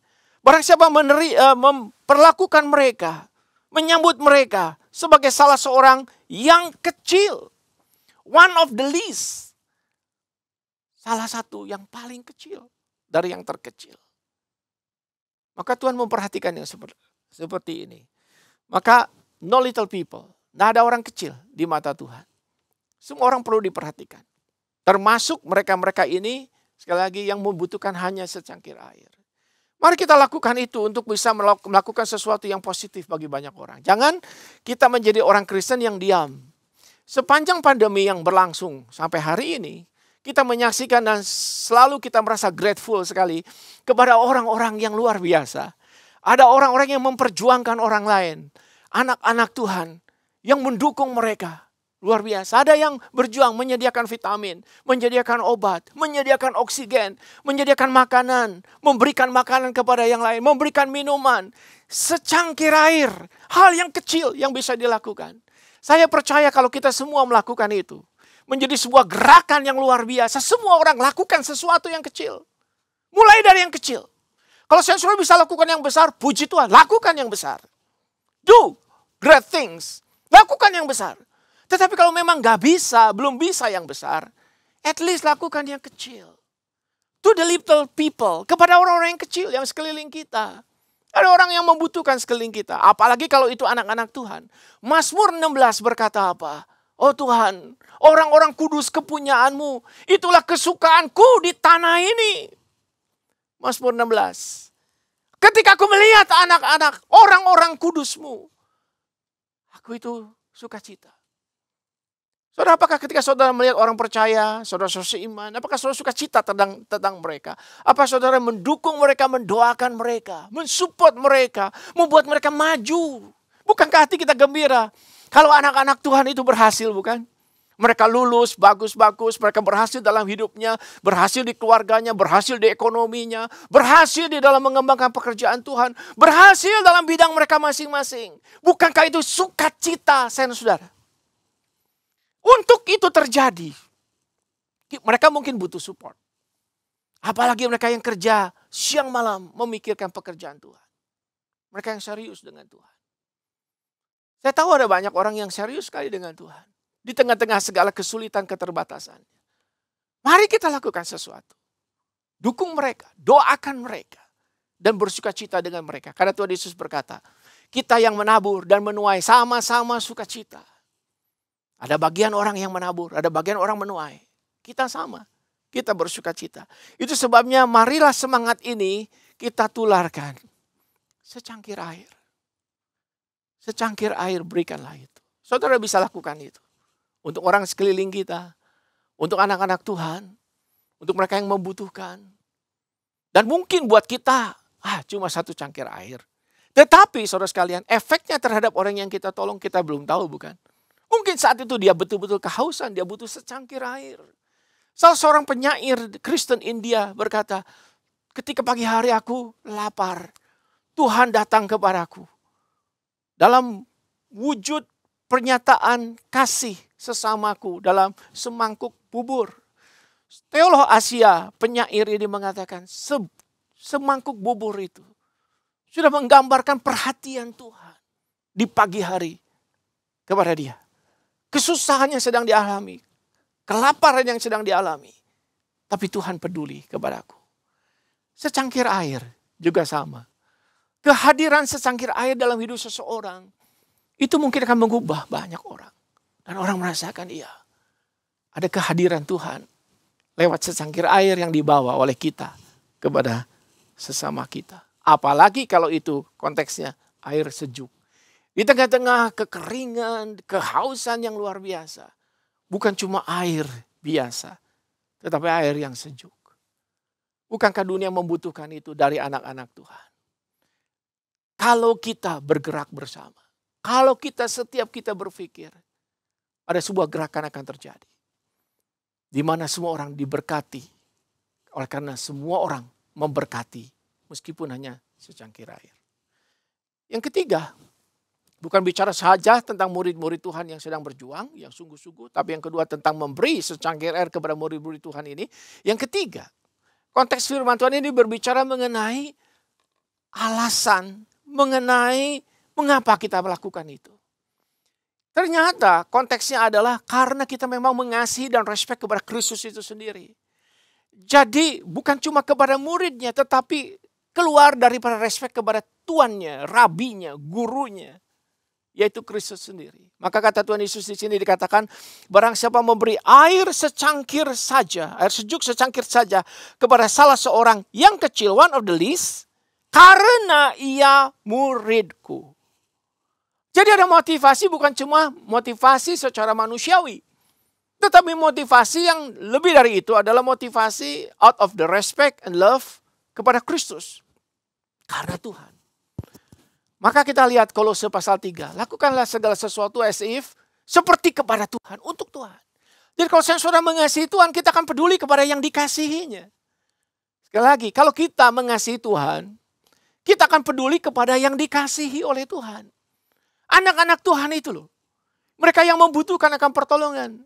Barang siapa memperlakukan mereka, menyambut mereka sebagai salah seorang yang kecil. One of the least. Salah satu yang paling kecil dari yang terkecil. Maka Tuhan memperhatikan yang seperti ini. Maka no little people. Tidak ada orang kecil di mata Tuhan. Semua orang perlu diperhatikan. Termasuk mereka-mereka ini, sekali lagi yang membutuhkan hanya secangkir air. Mari kita lakukan itu untuk bisa melakukan sesuatu yang positif bagi banyak orang. Jangan kita menjadi orang Kristen yang diam. Sepanjang pandemi yang berlangsung sampai hari ini, kita menyaksikan dan selalu kita merasa grateful sekali kepada orang-orang yang luar biasa. Ada orang-orang yang memperjuangkan orang lain. Anak-anak Tuhan yang mendukung mereka. Luar biasa. Ada yang berjuang menyediakan vitamin, menyediakan obat, menyediakan oksigen, menyediakan makanan, memberikan makanan kepada yang lain, memberikan minuman, secangkir air. Hal yang kecil yang bisa dilakukan. Saya percaya kalau kita semua melakukan itu, menjadi sebuah gerakan yang luar biasa. Semua orang lakukan sesuatu yang kecil. Mulai dari yang kecil. Kalau saya sudah bisa lakukan yang besar, puji Tuhan, lakukan yang besar. Do great things. Lakukan yang besar. Tetapi kalau memang gak bisa, belum bisa yang besar, at least lakukan yang kecil. To the little people, kepada orang-orang yang kecil yang sekeliling kita. Ada orang yang membutuhkan sekeliling kita, apalagi kalau itu anak-anak Tuhan. Mazmur 16 berkata apa? Oh Tuhan, orang-orang kudus kepunyaanmu, itulah kesukaanku di tanah ini. Mazmur 16. Ketika aku melihat anak-anak, orang-orang kudusmu, aku itu sukacita. Saudara, apakah ketika saudara melihat orang percaya, saudara seiman, apakah saudara suka cita tentang mereka? Apa saudara mendukung mereka, mendoakan mereka, mensupport mereka, membuat mereka maju? Bukankah hati kita gembira kalau anak-anak Tuhan itu berhasil, bukan? Mereka lulus, bagus-bagus, mereka berhasil dalam hidupnya, berhasil di keluarganya, berhasil di ekonominya, berhasil di dalam mengembangkan pekerjaan Tuhan, berhasil dalam bidang mereka masing-masing. Bukankah itu sukacita, saudara? Untuk itu terjadi, mereka mungkin butuh support. Apalagi mereka yang kerja siang malam memikirkan pekerjaan Tuhan. Mereka yang serius dengan Tuhan. Saya tahu ada banyak orang yang serius sekali dengan Tuhan. Di tengah-tengah segala kesulitan keterbatasannya. Mari kita lakukan sesuatu. Dukung mereka, doakan mereka. Dan bersukacita dengan mereka. Karena Tuhan Yesus berkata, kita yang menabur dan menuai sama-sama sukacita. Ada bagian orang yang menabur, ada bagian orang menuai. Kita sama, kita bersukacita. Itu sebabnya marilah semangat ini kita tularkan. Secangkir air. Secangkir air berikanlah itu. Saudara bisa lakukan itu. Untuk orang sekeliling kita, untuk anak-anak Tuhan, untuk mereka yang membutuhkan. Dan mungkin buat kita, cuma satu cangkir air. Tetapi saudara sekalian, efeknya terhadap orang yang kita tolong kita belum tahu, bukan? Mungkin saat itu dia betul-betul kehausan, dia butuh secangkir air. Salah seorang penyair Kristen India berkata, ketika pagi hari aku lapar, Tuhan datang kepadaku. Dalam wujud pernyataan kasih sesamaku dalam semangkuk bubur. Teolog Asia penyair ini mengatakan, semangkuk bubur itu sudah menggambarkan perhatian Tuhan di pagi hari kepada dia. Kesusahan yang sedang dialami. Kelaparan yang sedang dialami. Tapi Tuhan peduli kepadaku. Secangkir air juga sama. Kehadiran secangkir air dalam hidup seseorang itu mungkin akan mengubah banyak orang. Dan orang merasakan ada kehadiran Tuhan lewat secangkir air yang dibawa oleh kita kepada sesama kita. Apalagi kalau itu konteksnya air sejuk. Di tengah-tengah kekeringan, kehausan yang luar biasa. Bukan cuma air biasa, tetapi air yang sejuk. Bukankah dunia membutuhkan itu dari anak-anak Tuhan? Kalau kita bergerak bersama, kalau setiap kita berpikir, ada sebuah gerakan akan terjadi. Di mana semua orang diberkati, oleh karena semua orang memberkati, meskipun hanya secangkir air. Yang ketiga, bukan bicara saja tentang murid-murid Tuhan yang sedang berjuang, yang sungguh-sungguh, tapi yang kedua tentang memberi secangkir air kepada murid-murid Tuhan ini. Yang ketiga, konteks firman Tuhan ini berbicara mengenai alasan, mengenai mengapa kita melakukan itu. Ternyata konteksnya adalah karena kita memang mengasihi dan respect kepada Kristus itu sendiri. Jadi bukan cuma kepada muridnya, tetapi keluar daripada respect kepada tuannya, rabinya, gurunya, yaitu Kristus sendiri. Maka kata Tuhan Yesus di sini dikatakan, barang siapa memberi air secangkir saja, air sejuk secangkir saja kepada salah seorang yang kecil, one of the least, karena ia muridku. Jadi ada motivasi, bukan cuma motivasi secara manusiawi, tetapi motivasi yang lebih dari itu adalah motivasi out of the respect and love kepada Kristus. Karena Tuhan. Maka kita lihat Kolose pasal 3. Lakukanlah segala sesuatu as if seperti kepada Tuhan, untuk Tuhan. Jadi kalau saudara mengasihi Tuhan, kita akan peduli kepada yang dikasihinya. Sekali lagi, kalau kita mengasihi Tuhan, kita akan peduli kepada yang dikasihi oleh Tuhan. Anak-anak Tuhan itu loh. Mereka yang membutuhkan akan pertolongan.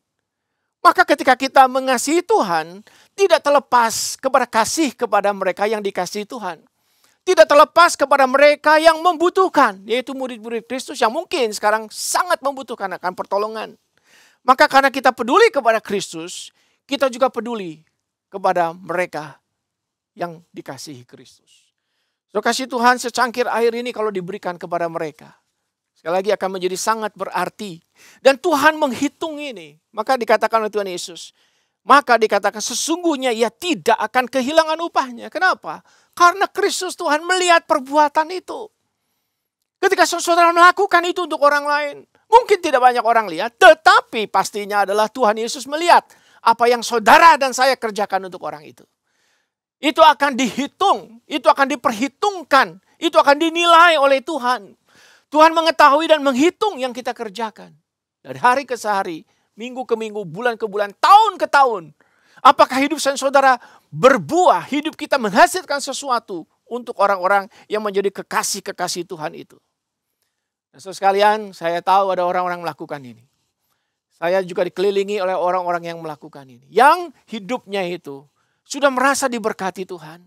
Maka ketika kita mengasihi Tuhan, tidak terlepas kepada kasih kepada mereka yang dikasihi Tuhan. Tidak terlepas kepada mereka yang membutuhkan, yaitu murid-murid Kristus yang mungkin sekarang sangat membutuhkan akan pertolongan. Maka karena kita peduli kepada Kristus, kita juga peduli kepada mereka yang dikasihi Kristus. So kasih Tuhan secangkir air ini kalau diberikan kepada mereka, sekali lagi akan menjadi sangat berarti. Dan Tuhan menghitung ini. Maka dikatakan oleh Tuhan Yesus, maka dikatakan sesungguhnya ia tidak akan kehilangan upahnya. Kenapa? Karena Kristus Tuhan melihat perbuatan itu. Ketika saudara melakukan itu untuk orang lain, mungkin tidak banyak orang lihat, tetapi pastinya adalah Tuhan Yesus melihat apa yang saudara dan saya kerjakan untuk orang itu. Itu akan dihitung, itu akan diperhitungkan, itu akan dinilai oleh Tuhan. Tuhan mengetahui dan menghitung yang kita kerjakan. Dari hari ke hari, minggu ke minggu, bulan ke bulan, tahun ke tahun. Apakah hidup saudara berbuah, hidup kita menghasilkan sesuatu untuk orang-orang yang menjadi kekasih-kekasih Tuhan itu. Nah, sekalian, saya tahu ada orang-orang melakukan ini. Saya juga dikelilingi oleh orang-orang yang melakukan ini. Yang hidupnya itu sudah merasa diberkati Tuhan.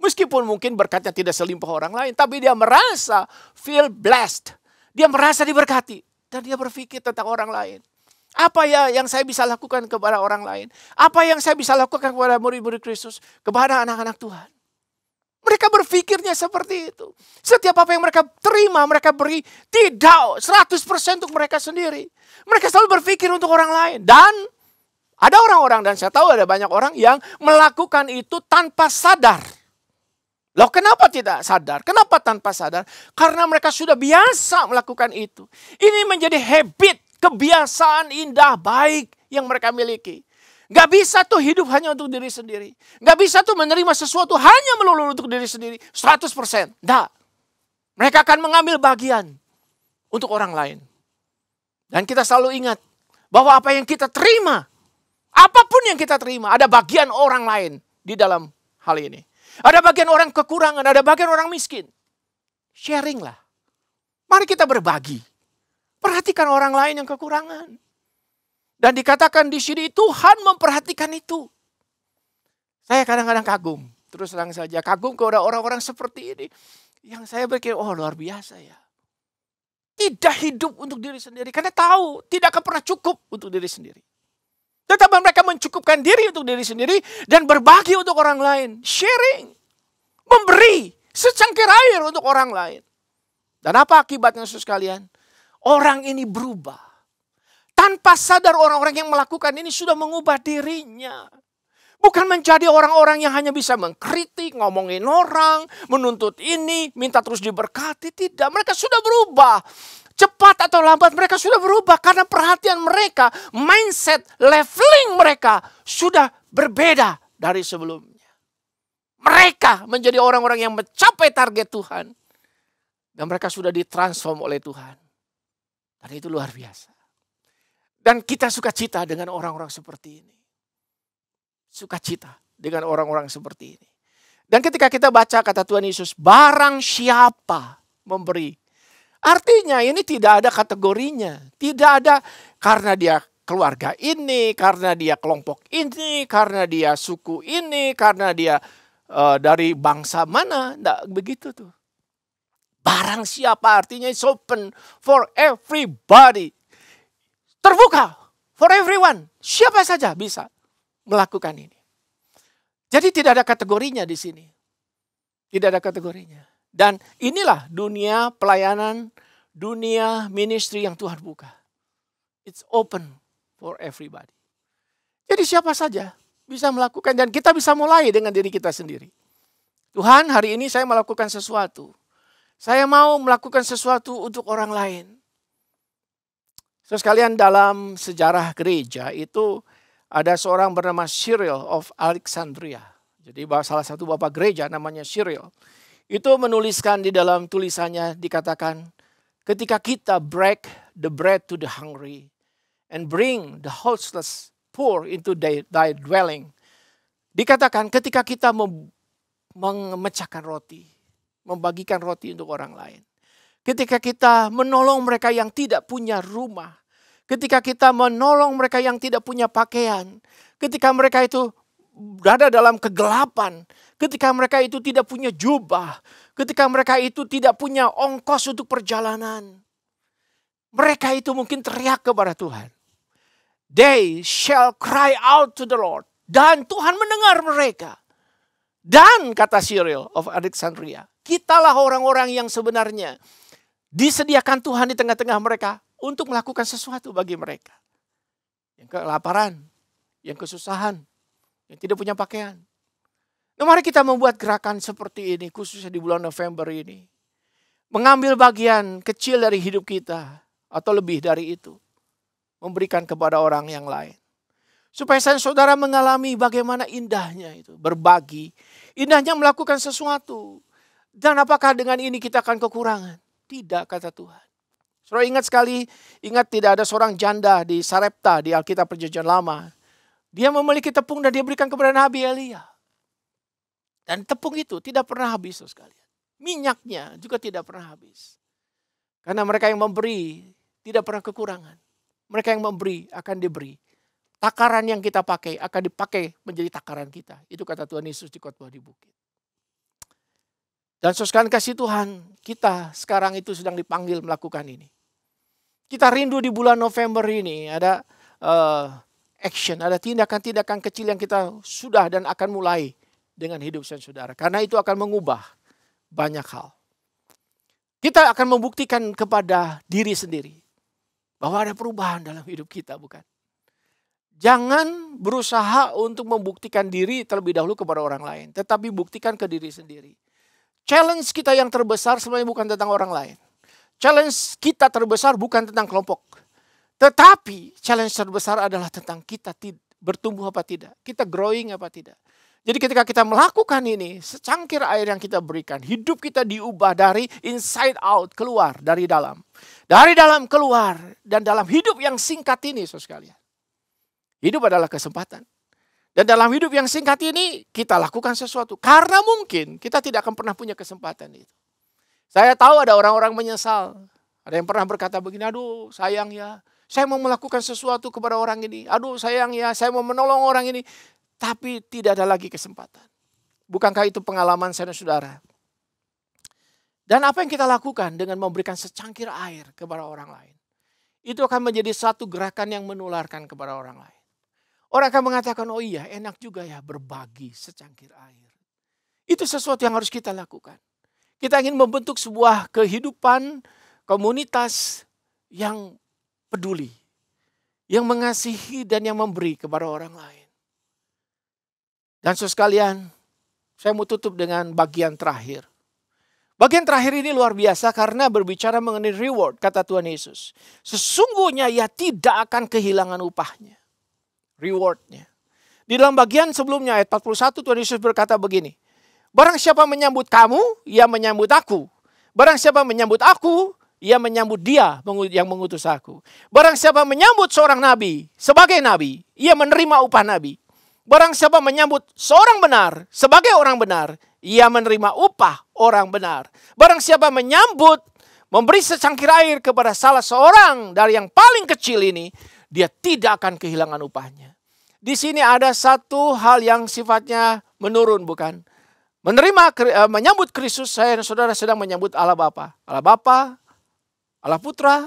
Meskipun mungkin berkatnya tidak selimpah orang lain, tapi dia merasa feel blessed. Dia merasa diberkati. Dan dia berpikir tentang orang lain. Apa ya yang saya bisa lakukan kepada orang lain? Apa yang saya bisa lakukan kepada murid-murid Kristus? Kepada anak-anak Tuhan. Mereka berpikirnya seperti itu. Setiap apa yang mereka terima, mereka beri. Tidak 100% untuk mereka sendiri. Mereka selalu berpikir untuk orang lain. Dan ada orang-orang, dan saya tahu ada banyak orang yang melakukan itu tanpa sadar. Loh, kenapa tidak sadar? Kenapa tanpa sadar? Karena mereka sudah biasa melakukan itu. Ini menjadi habit, kebiasaan indah, baik yang mereka miliki. Gak bisa tuh hidup hanya untuk diri sendiri. Gak bisa tuh menerima sesuatu hanya melulu untuk diri sendiri. 100%. Nggak. Mereka akan mengambil bagian untuk orang lain. Dan kita selalu ingat bahwa apa yang kita terima, apapun yang kita terima, ada bagian orang lain di dalam hal ini. Ada bagian orang kekurangan, ada bagian orang miskin. Sharing lah. Mari kita berbagi. Perhatikan orang lain yang kekurangan. Dan dikatakan di sini Tuhan memperhatikan itu. Saya kadang-kadang kagum. Terus terang saja kagum kepada orang-orang seperti ini. Yang saya berpikir, oh luar biasa ya. Tidak hidup untuk diri sendiri. Karena tahu tidak akan pernah cukup untuk diri sendiri. Tetapi mereka mencukupkan diri untuk diri sendiri dan berbagi untuk orang lain. Sharing. Memberi. secangkir air untuk orang lain. Dan apa akibatnya saudara sekalian? Orang ini berubah. Tanpa sadar orang-orang yang melakukan ini sudah mengubah dirinya. Bukan menjadi orang-orang yang hanya bisa mengkritik, ngomongin orang, menuntut ini, minta terus diberkati. Tidak, mereka sudah berubah. Cepat atau lambat mereka sudah berubah. Karena perhatian mereka, mindset, leveling mereka sudah berbeda dari sebelumnya. Mereka menjadi orang-orang yang mencapai target Tuhan. Dan mereka sudah ditransform oleh Tuhan. Dan itu luar biasa. Dan kita sukacita dengan orang-orang seperti ini. Sukacita dengan orang-orang seperti ini. Dan ketika kita baca kata Tuhan Yesus, barang siapa memberi. Artinya ini tidak ada kategorinya. Tidak ada karena dia keluarga ini, karena dia kelompok ini, karena dia suku ini, karena dia dari bangsa mana. Tidak begitu tuh. Barang siapa artinya it's open for everybody. Terbuka for everyone. Siapa saja bisa melakukan ini. Jadi tidak ada kategorinya di sini. Tidak ada kategorinya. Dan inilah dunia pelayanan, dunia ministry yang Tuhan buka. It's open for everybody. Jadi siapa saja bisa melakukan dan kita bisa mulai dengan diri kita sendiri. Tuhan, hari ini saya melakukan sesuatu. Saya mau melakukan sesuatu untuk orang lain. So, sekalian dalam sejarah gereja itu ada seorang bernama Cyril of Alexandria. Jadi salah satu bapak gereja namanya Cyril. Itu menuliskan di dalam tulisannya dikatakan, ketika kita break the bread to the hungry and bring the houseless poor into thy dwelling. Dikatakan ketika kita memecahkan roti, membagikan roti untuk orang lain. Ketika kita menolong mereka yang tidak punya rumah. Ketika kita menolong mereka yang tidak punya pakaian. Ketika mereka itu berada dalam kegelapan. Ketika mereka itu tidak punya jubah. Ketika mereka itu tidak punya ongkos untuk perjalanan. Mereka itu mungkin teriak kepada Tuhan. They shall cry out to the Lord. Dan Tuhan mendengar mereka. Dan kata Cyril of Alexandria, kitalah orang-orang yang sebenarnya disediakan Tuhan di tengah-tengah mereka untuk melakukan sesuatu bagi mereka. Yang kelaparan, yang kesusahan, yang tidak punya pakaian. Nah, mari kita membuat gerakan seperti ini, khususnya di bulan November ini. Mengambil bagian kecil dari hidup kita, atau lebih dari itu. Memberikan kepada orang yang lain. Supaya saudara mengalami bagaimana indahnya itu, berbagi. Indahnya melakukan sesuatu. Dan apakah dengan ini kita akan kekurangan? Tidak, kata Tuhan. Saudara ingat sekali, ingat tidak ada seorang janda di Sarepta di Alkitab Perjanjian Lama. Dia memiliki tepung dan dia berikan kepada Nabi Elia. Dan tepung itu tidak pernah habis sekalian. Minyaknya juga tidak pernah habis. Karena mereka yang memberi tidak pernah kekurangan. Mereka yang memberi akan diberi. Takaran yang kita pakai akan dipakai menjadi takaran kita. Itu kata Tuhan Yesus di khotbah di bukit. Dan sekalian kasih Tuhan, kita sekarang itu sedang dipanggil melakukan ini. Kita rindu di bulan November ini ada action, ada tindakan-tindakan kecil yang kita sudah dan akan mulai dengan hidup saudara. Karena itu akan mengubah banyak hal. Kita akan membuktikan kepada diri sendiri bahwa ada perubahan dalam hidup kita, bukan? Jangan berusaha untuk membuktikan diri terlebih dahulu kepada orang lain, tetapi buktikan ke diri sendiri. Challenge kita yang terbesar sebenarnya bukan tentang orang lain. Challenge kita terbesar bukan tentang kelompok. Tetapi challenge terbesar adalah tentang kita bertumbuh apa tidak. Kita growing apa tidak. Jadi ketika kita melakukan ini, secangkir air yang kita berikan, hidup kita diubah dari inside out, keluar dari dalam. Dari dalam keluar, dan dalam hidup yang singkat ini, saudara sekalian. Hidup adalah kesempatan. Dan dalam hidup yang singkat ini, kita lakukan sesuatu. Karena mungkin kita tidak akan pernah punya kesempatan itu. Saya tahu ada orang-orang menyesal. Ada yang pernah berkata begini, aduh sayang ya, saya mau melakukan sesuatu kepada orang ini. Aduh sayang ya, saya mau menolong orang ini. Tapi tidak ada lagi kesempatan. Bukankah itu pengalaman saya dan saudara? Dan apa yang kita lakukan dengan memberikan secangkir air kepada orang lain. Itu akan menjadi satu gerakan yang menularkan kepada orang lain. Orang akan mengatakan, oh iya enak juga ya berbagi secangkir air. Itu sesuatu yang harus kita lakukan. Kita ingin membentuk sebuah kehidupan komunitas yang peduli, yang mengasihi dan yang memberi kepada orang lain. Dan saudara sekalian, saya mau tutup dengan bagian terakhir. Bagian terakhir ini luar biasa karena berbicara mengenai reward, kata Tuhan Yesus. Sesungguhnya ia tidak akan kehilangan upahnya. Rewardnya. Di dalam bagian sebelumnya ayat 41 Tuhan Yesus berkata begini. Barang siapa menyambut kamu, ia menyambut aku. Barang siapa menyambut aku, ia menyambut dia yang mengutus aku. Barang siapa menyambut seorang nabi sebagai nabi, ia menerima upah nabi. Barang siapa menyambut seorang benar sebagai orang benar, ia menerima upah orang benar. Barang siapa menyambut, memberi secangkir air kepada salah seorang dari yang paling kecil ini, dia tidak akan kehilangan upahnya. Di sini ada satu hal yang sifatnya menurun, bukan? Menyambut Kristus, saya dan saudara sedang menyambut Allah Bapa. Allah Bapa, Allah Putra,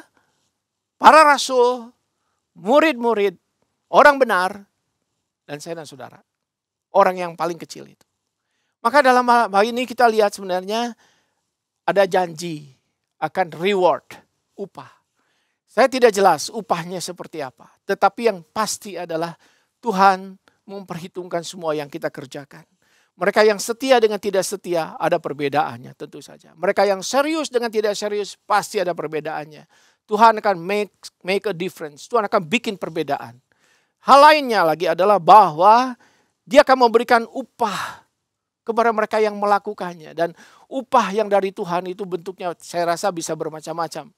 para rasul, murid-murid, orang benar, dan saya dan saudara. Orang yang paling kecil itu. Maka dalam hal ini kita lihat sebenarnya ada janji akan reward, upah. Saya tidak jelas upahnya seperti apa. Tetapi yang pasti adalah Tuhan memperhitungkan semua yang kita kerjakan. Mereka yang setia dengan tidak setia ada perbedaannya tentu saja. Mereka yang serius dengan tidak serius pasti ada perbedaannya. Tuhan akan make a difference. Tuhan akan bikin perbedaan. Hal lainnya lagi adalah bahwa dia akan memberikan upah kepada mereka yang melakukannya. Dan upah yang dari Tuhan itu bentuknya saya rasa bisa bermacam-macam.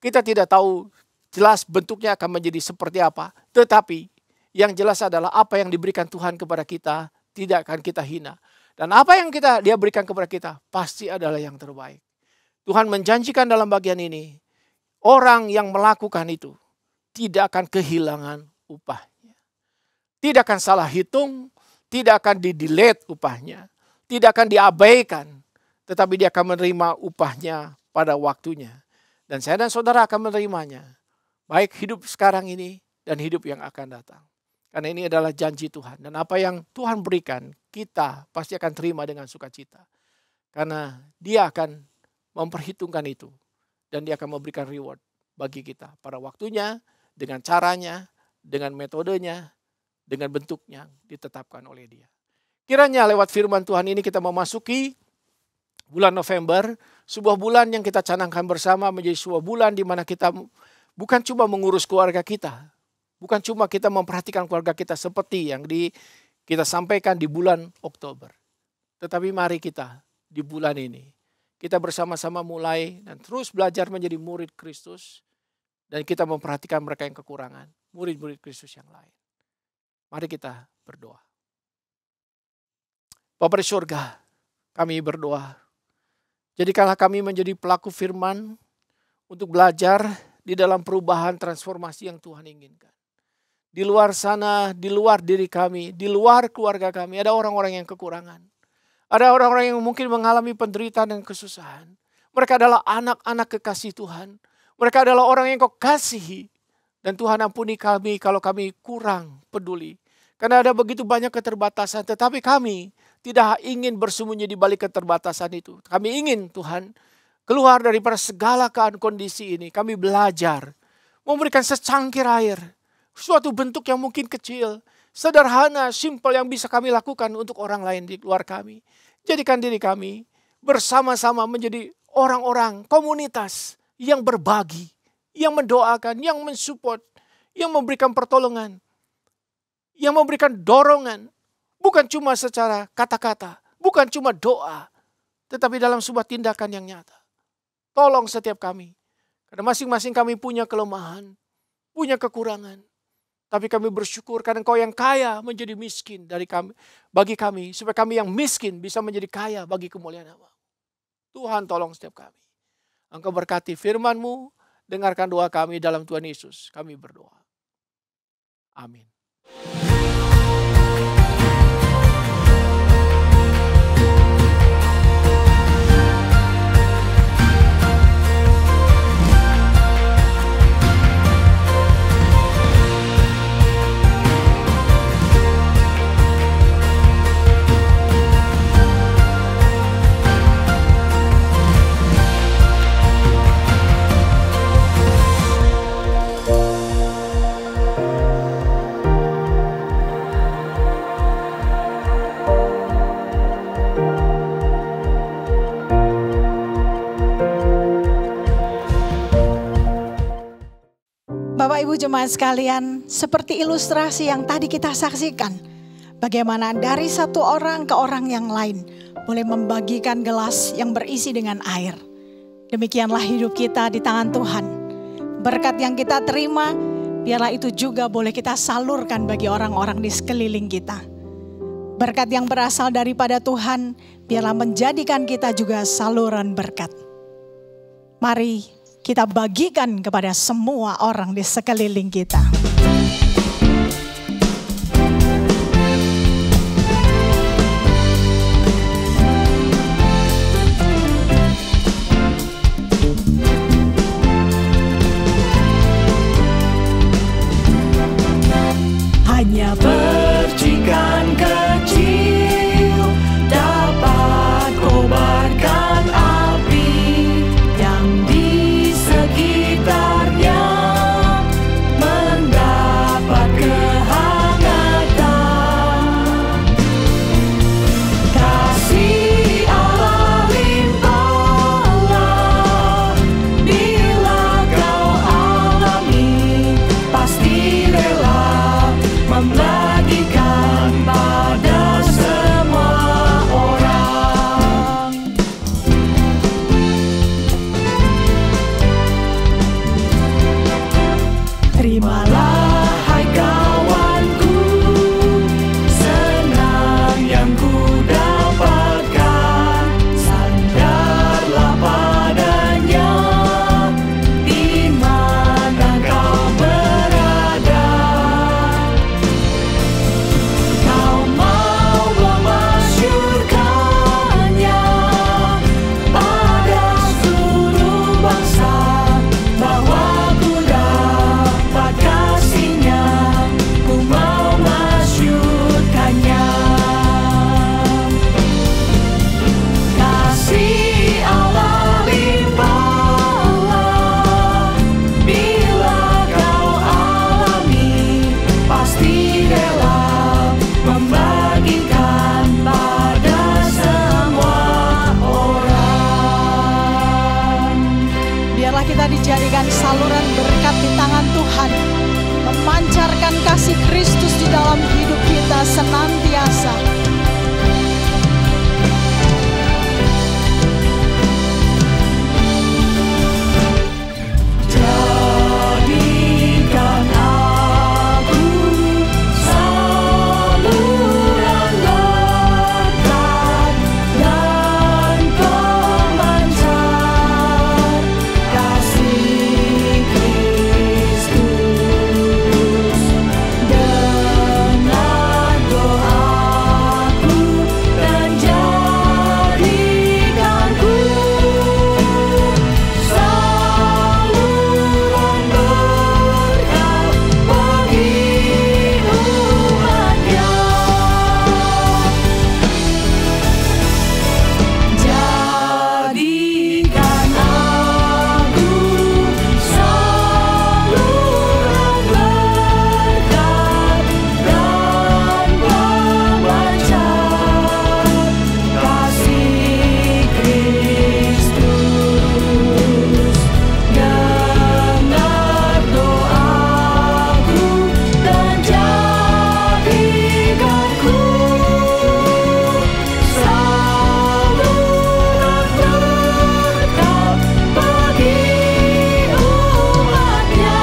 Kita tidak tahu jelas bentuknya akan menjadi seperti apa. Tetapi yang jelas adalah apa yang diberikan Tuhan kepada kita tidak akan kita hina. Dan apa yang dia berikan kepada kita pasti adalah yang terbaik. Tuhan menjanjikan dalam bagian ini, orang yang melakukan itu tidak akan kehilangan upah. Tidak akan salah hitung, tidak akan di-delete upahnya, tidak akan diabaikan, tetapi dia akan menerima upahnya pada waktunya. Dan saya dan saudara akan menerimanya, baik hidup sekarang ini dan hidup yang akan datang. Karena ini adalah janji Tuhan. Dan apa yang Tuhan berikan, kita pasti akan terima dengan sukacita. Karena dia akan memperhitungkan itu. Dan dia akan memberikan reward bagi kita pada waktunya, dengan caranya, dengan metodenya, dengan bentuknya ditetapkan oleh dia. Kiranya lewat firman Tuhan ini kita memasuki bulan November, sebuah bulan yang kita canangkan bersama menjadi sebuah bulan di mana kita bukan cuma mengurus keluarga kita, bukan cuma kita memperhatikan keluarga kita seperti yang kita sampaikan di bulan Oktober. Tetapi mari kita di bulan ini, kita bersama-sama mulai dan terus belajar menjadi murid Kristus. Dan kita memperhatikan mereka yang kekurangan, murid-murid Kristus yang lain. Mari kita berdoa. Bapa di surga, kami berdoa. Jadikanlah kami menjadi pelaku firman untuk belajar di dalam perubahan transformasi yang Tuhan inginkan. Di luar sana, di luar diri kami, di luar keluarga kami, ada orang-orang yang kekurangan. Ada orang-orang yang mungkin mengalami penderitaan dan kesusahan. Mereka adalah anak-anak kekasih Tuhan. Mereka adalah orang yang Kau kasihi. Dan Tuhan ampuni kami kalau kami kurang peduli. Karena ada begitu banyak keterbatasan. Tetapi kami tidak ingin bersembunyi di balik keterbatasan itu. Kami ingin Tuhan keluar daripada segala kondisi ini. Kami belajar memberikan secangkir air. Suatu bentuk yang mungkin kecil. Sederhana, simpel yang bisa kami lakukan untuk orang lain di luar kami. Jadikan diri kami bersama-sama menjadi orang-orang komunitas yang berbagi. Yang mendoakan, yang mensupport, yang memberikan pertolongan, yang memberikan dorongan. Bukan cuma secara kata-kata, bukan cuma doa, tetapi dalam sebuah tindakan yang nyata. Tolong setiap kami, karena masing-masing kami punya kelemahan, punya kekurangan. Tapi kami bersyukur karena Engkau yang kaya menjadi miskin bagi kami, supaya kami yang miskin bisa menjadi kaya bagi kemuliaan nama. Tuhan tolong setiap kami. Engkau berkati firman-Mu. Dengarkan doa kami dalam Tuhan Yesus. Kami berdoa. Amin.
Bapak Ibu jemaat sekalian, seperti ilustrasi yang tadi kita saksikan, bagaimana dari satu orang ke orang yang lain boleh membagikan gelas yang berisi dengan air. Demikianlah hidup kita di tangan Tuhan. Berkat yang kita terima, biarlah itu juga boleh kita salurkan bagi orang-orang di sekeliling kita. Berkat yang berasal daripada Tuhan, biarlah menjadikan kita juga saluran berkat. Mari kita bagikan kepada semua orang di sekeliling kita.
Hanya percikan kecil dapat kobarkan api yang di sekitarnya mendapat kehangatan. Kasih Allah limpahlah bila kau alami, pasti rela membagikan pada semua orang. Terimalah hai kawanku, senang yang ku dapatkan, sandarlah padanya di mana kau berada. Kau mau memasyurkannya pada seluruh bangsa, bahwa ku dapat kasihnya, ku mau masyurkannya. Kasih Allah limpahlah bila kau alami, pasti rela membagikan pada semua orang.
Biarlah kita dijadikan saluran berkat di tangan Tuhan, memancarkan kasih Kristus di dalam hidup kita senantiasa.
Jadikan aku saluran berkat dan pemancar kasih Kristus. Dengar doaku dan jadikanku saluran berkat bagi umatnya. Jadikan aku saluran berkat dan pemancar kasih Kristus. Dengar doaku dan jadikanku saluran berkat bagi umatnya.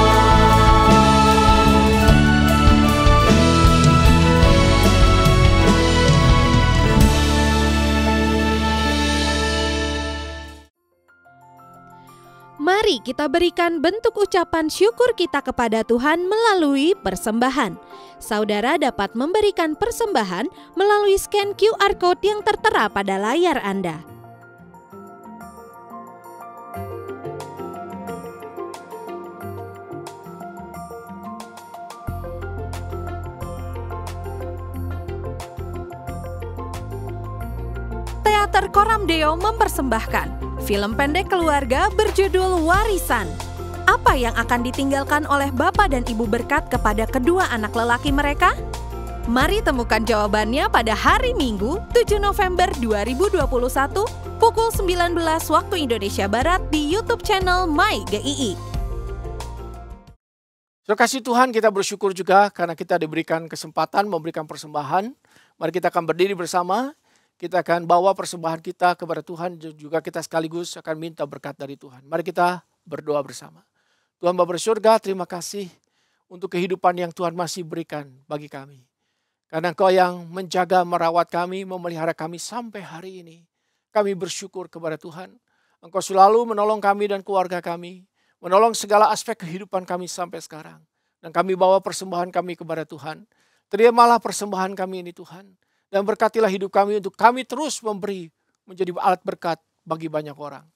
Mari kita berikan bentuk ucapan syukur kita kepada Tuhan melalui persembahan. Saudara dapat memberikan persembahan melalui scan QR Code yang tertera pada layar Anda. Teater Koram Deo mempersembahkan film pendek keluarga berjudul Warisan. Apa yang akan ditinggalkan oleh bapak dan ibu berkat kepada kedua anak lelaki mereka? Mari temukan jawabannya pada hari Minggu 7 November 2021 pukul 19 waktu Indonesia Barat di YouTube channel My GII.
Terima kasih Tuhan, kita bersyukur juga karena kita diberikan kesempatan memberikan persembahan. Mari kita akan berdiri bersama, kita akan bawa persembahan kita kepada Tuhan, juga kita sekaligus akan minta berkat dari Tuhan. Mari kita berdoa bersama. Tuhan Bapa di surga, terima kasih untuk kehidupan yang Tuhan masih berikan bagi kami. Karena Engkau yang menjaga, merawat kami, memelihara kami sampai hari ini. Kami bersyukur kepada Tuhan. Engkau selalu menolong kami dan keluarga kami, menolong segala aspek kehidupan kami sampai sekarang. Dan kami bawa persembahan kami kepada Tuhan. Terimalah persembahan kami ini Tuhan. Dan berkatilah hidup kami untuk kami terus memberi menjadi alat berkat bagi banyak orang.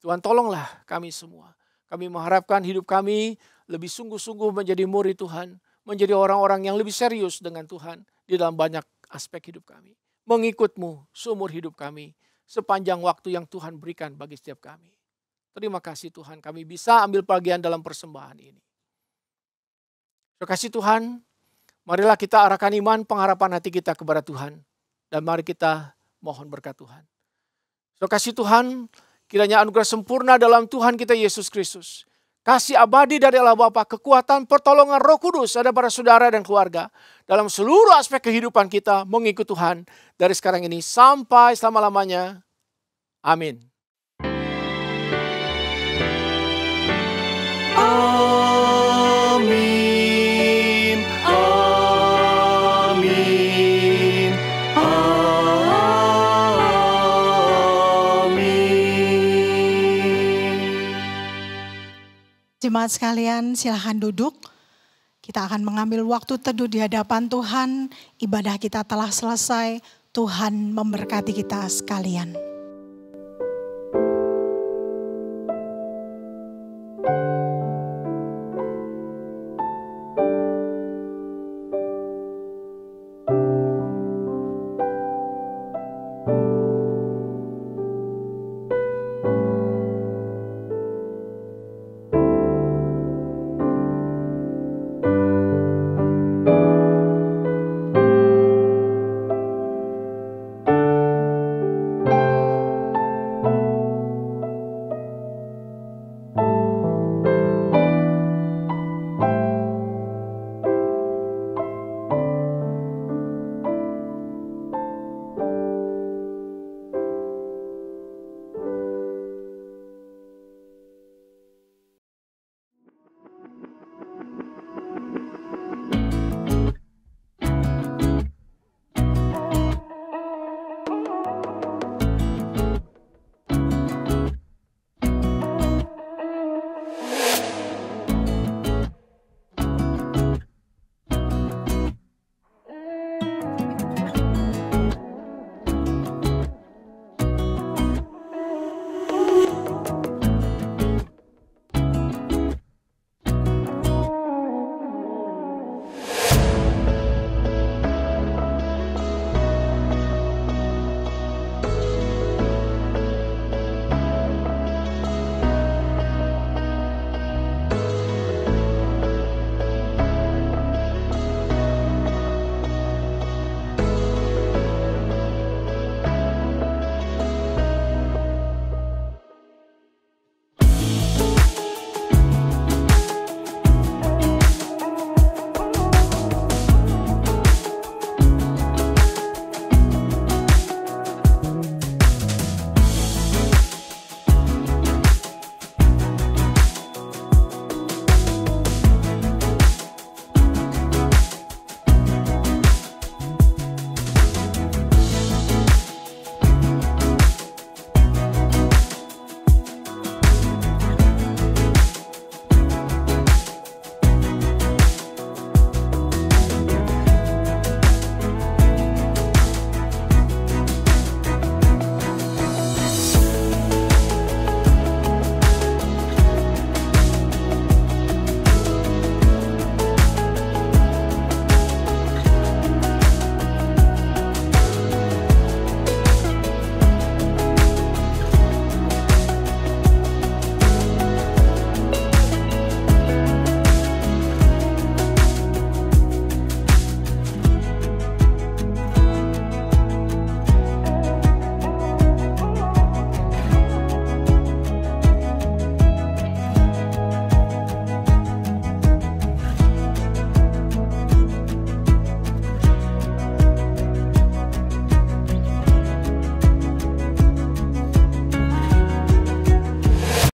Tuhan tolonglah kami semua. Kami mengharapkan hidup kami lebih sungguh-sungguh menjadi murid Tuhan. Menjadi orang-orang yang lebih serius dengan Tuhan di dalam banyak aspek hidup kami. Mengikut-Mu seumur hidup kami. Sepanjang waktu yang Tuhan berikan bagi setiap kami. Terima kasih Tuhan, kami bisa ambil bagian dalam persembahan ini. Terima kasih Tuhan, marilah kita arahkan iman pengharapan hati kita kepada Tuhan. Dan mari kita mohon berkat Tuhan. Terima kasih Tuhan, kiranya anugerah sempurna dalam Tuhan kita Yesus Kristus. Kasih abadi dari Allah Bapa, kekuatan, pertolongan Roh Kudus ada pada saudara dan keluarga. Dalam seluruh aspek kehidupan kita mengikut Tuhan. Dari sekarang ini sampai selama-lamanya. Amin.
Amin, amin, amin.
Jemaat sekalian, silakan duduk. Kita akan mengambil waktu teduh di hadapan Tuhan. Ibadah kita telah selesai. Tuhan memberkati kita sekalian.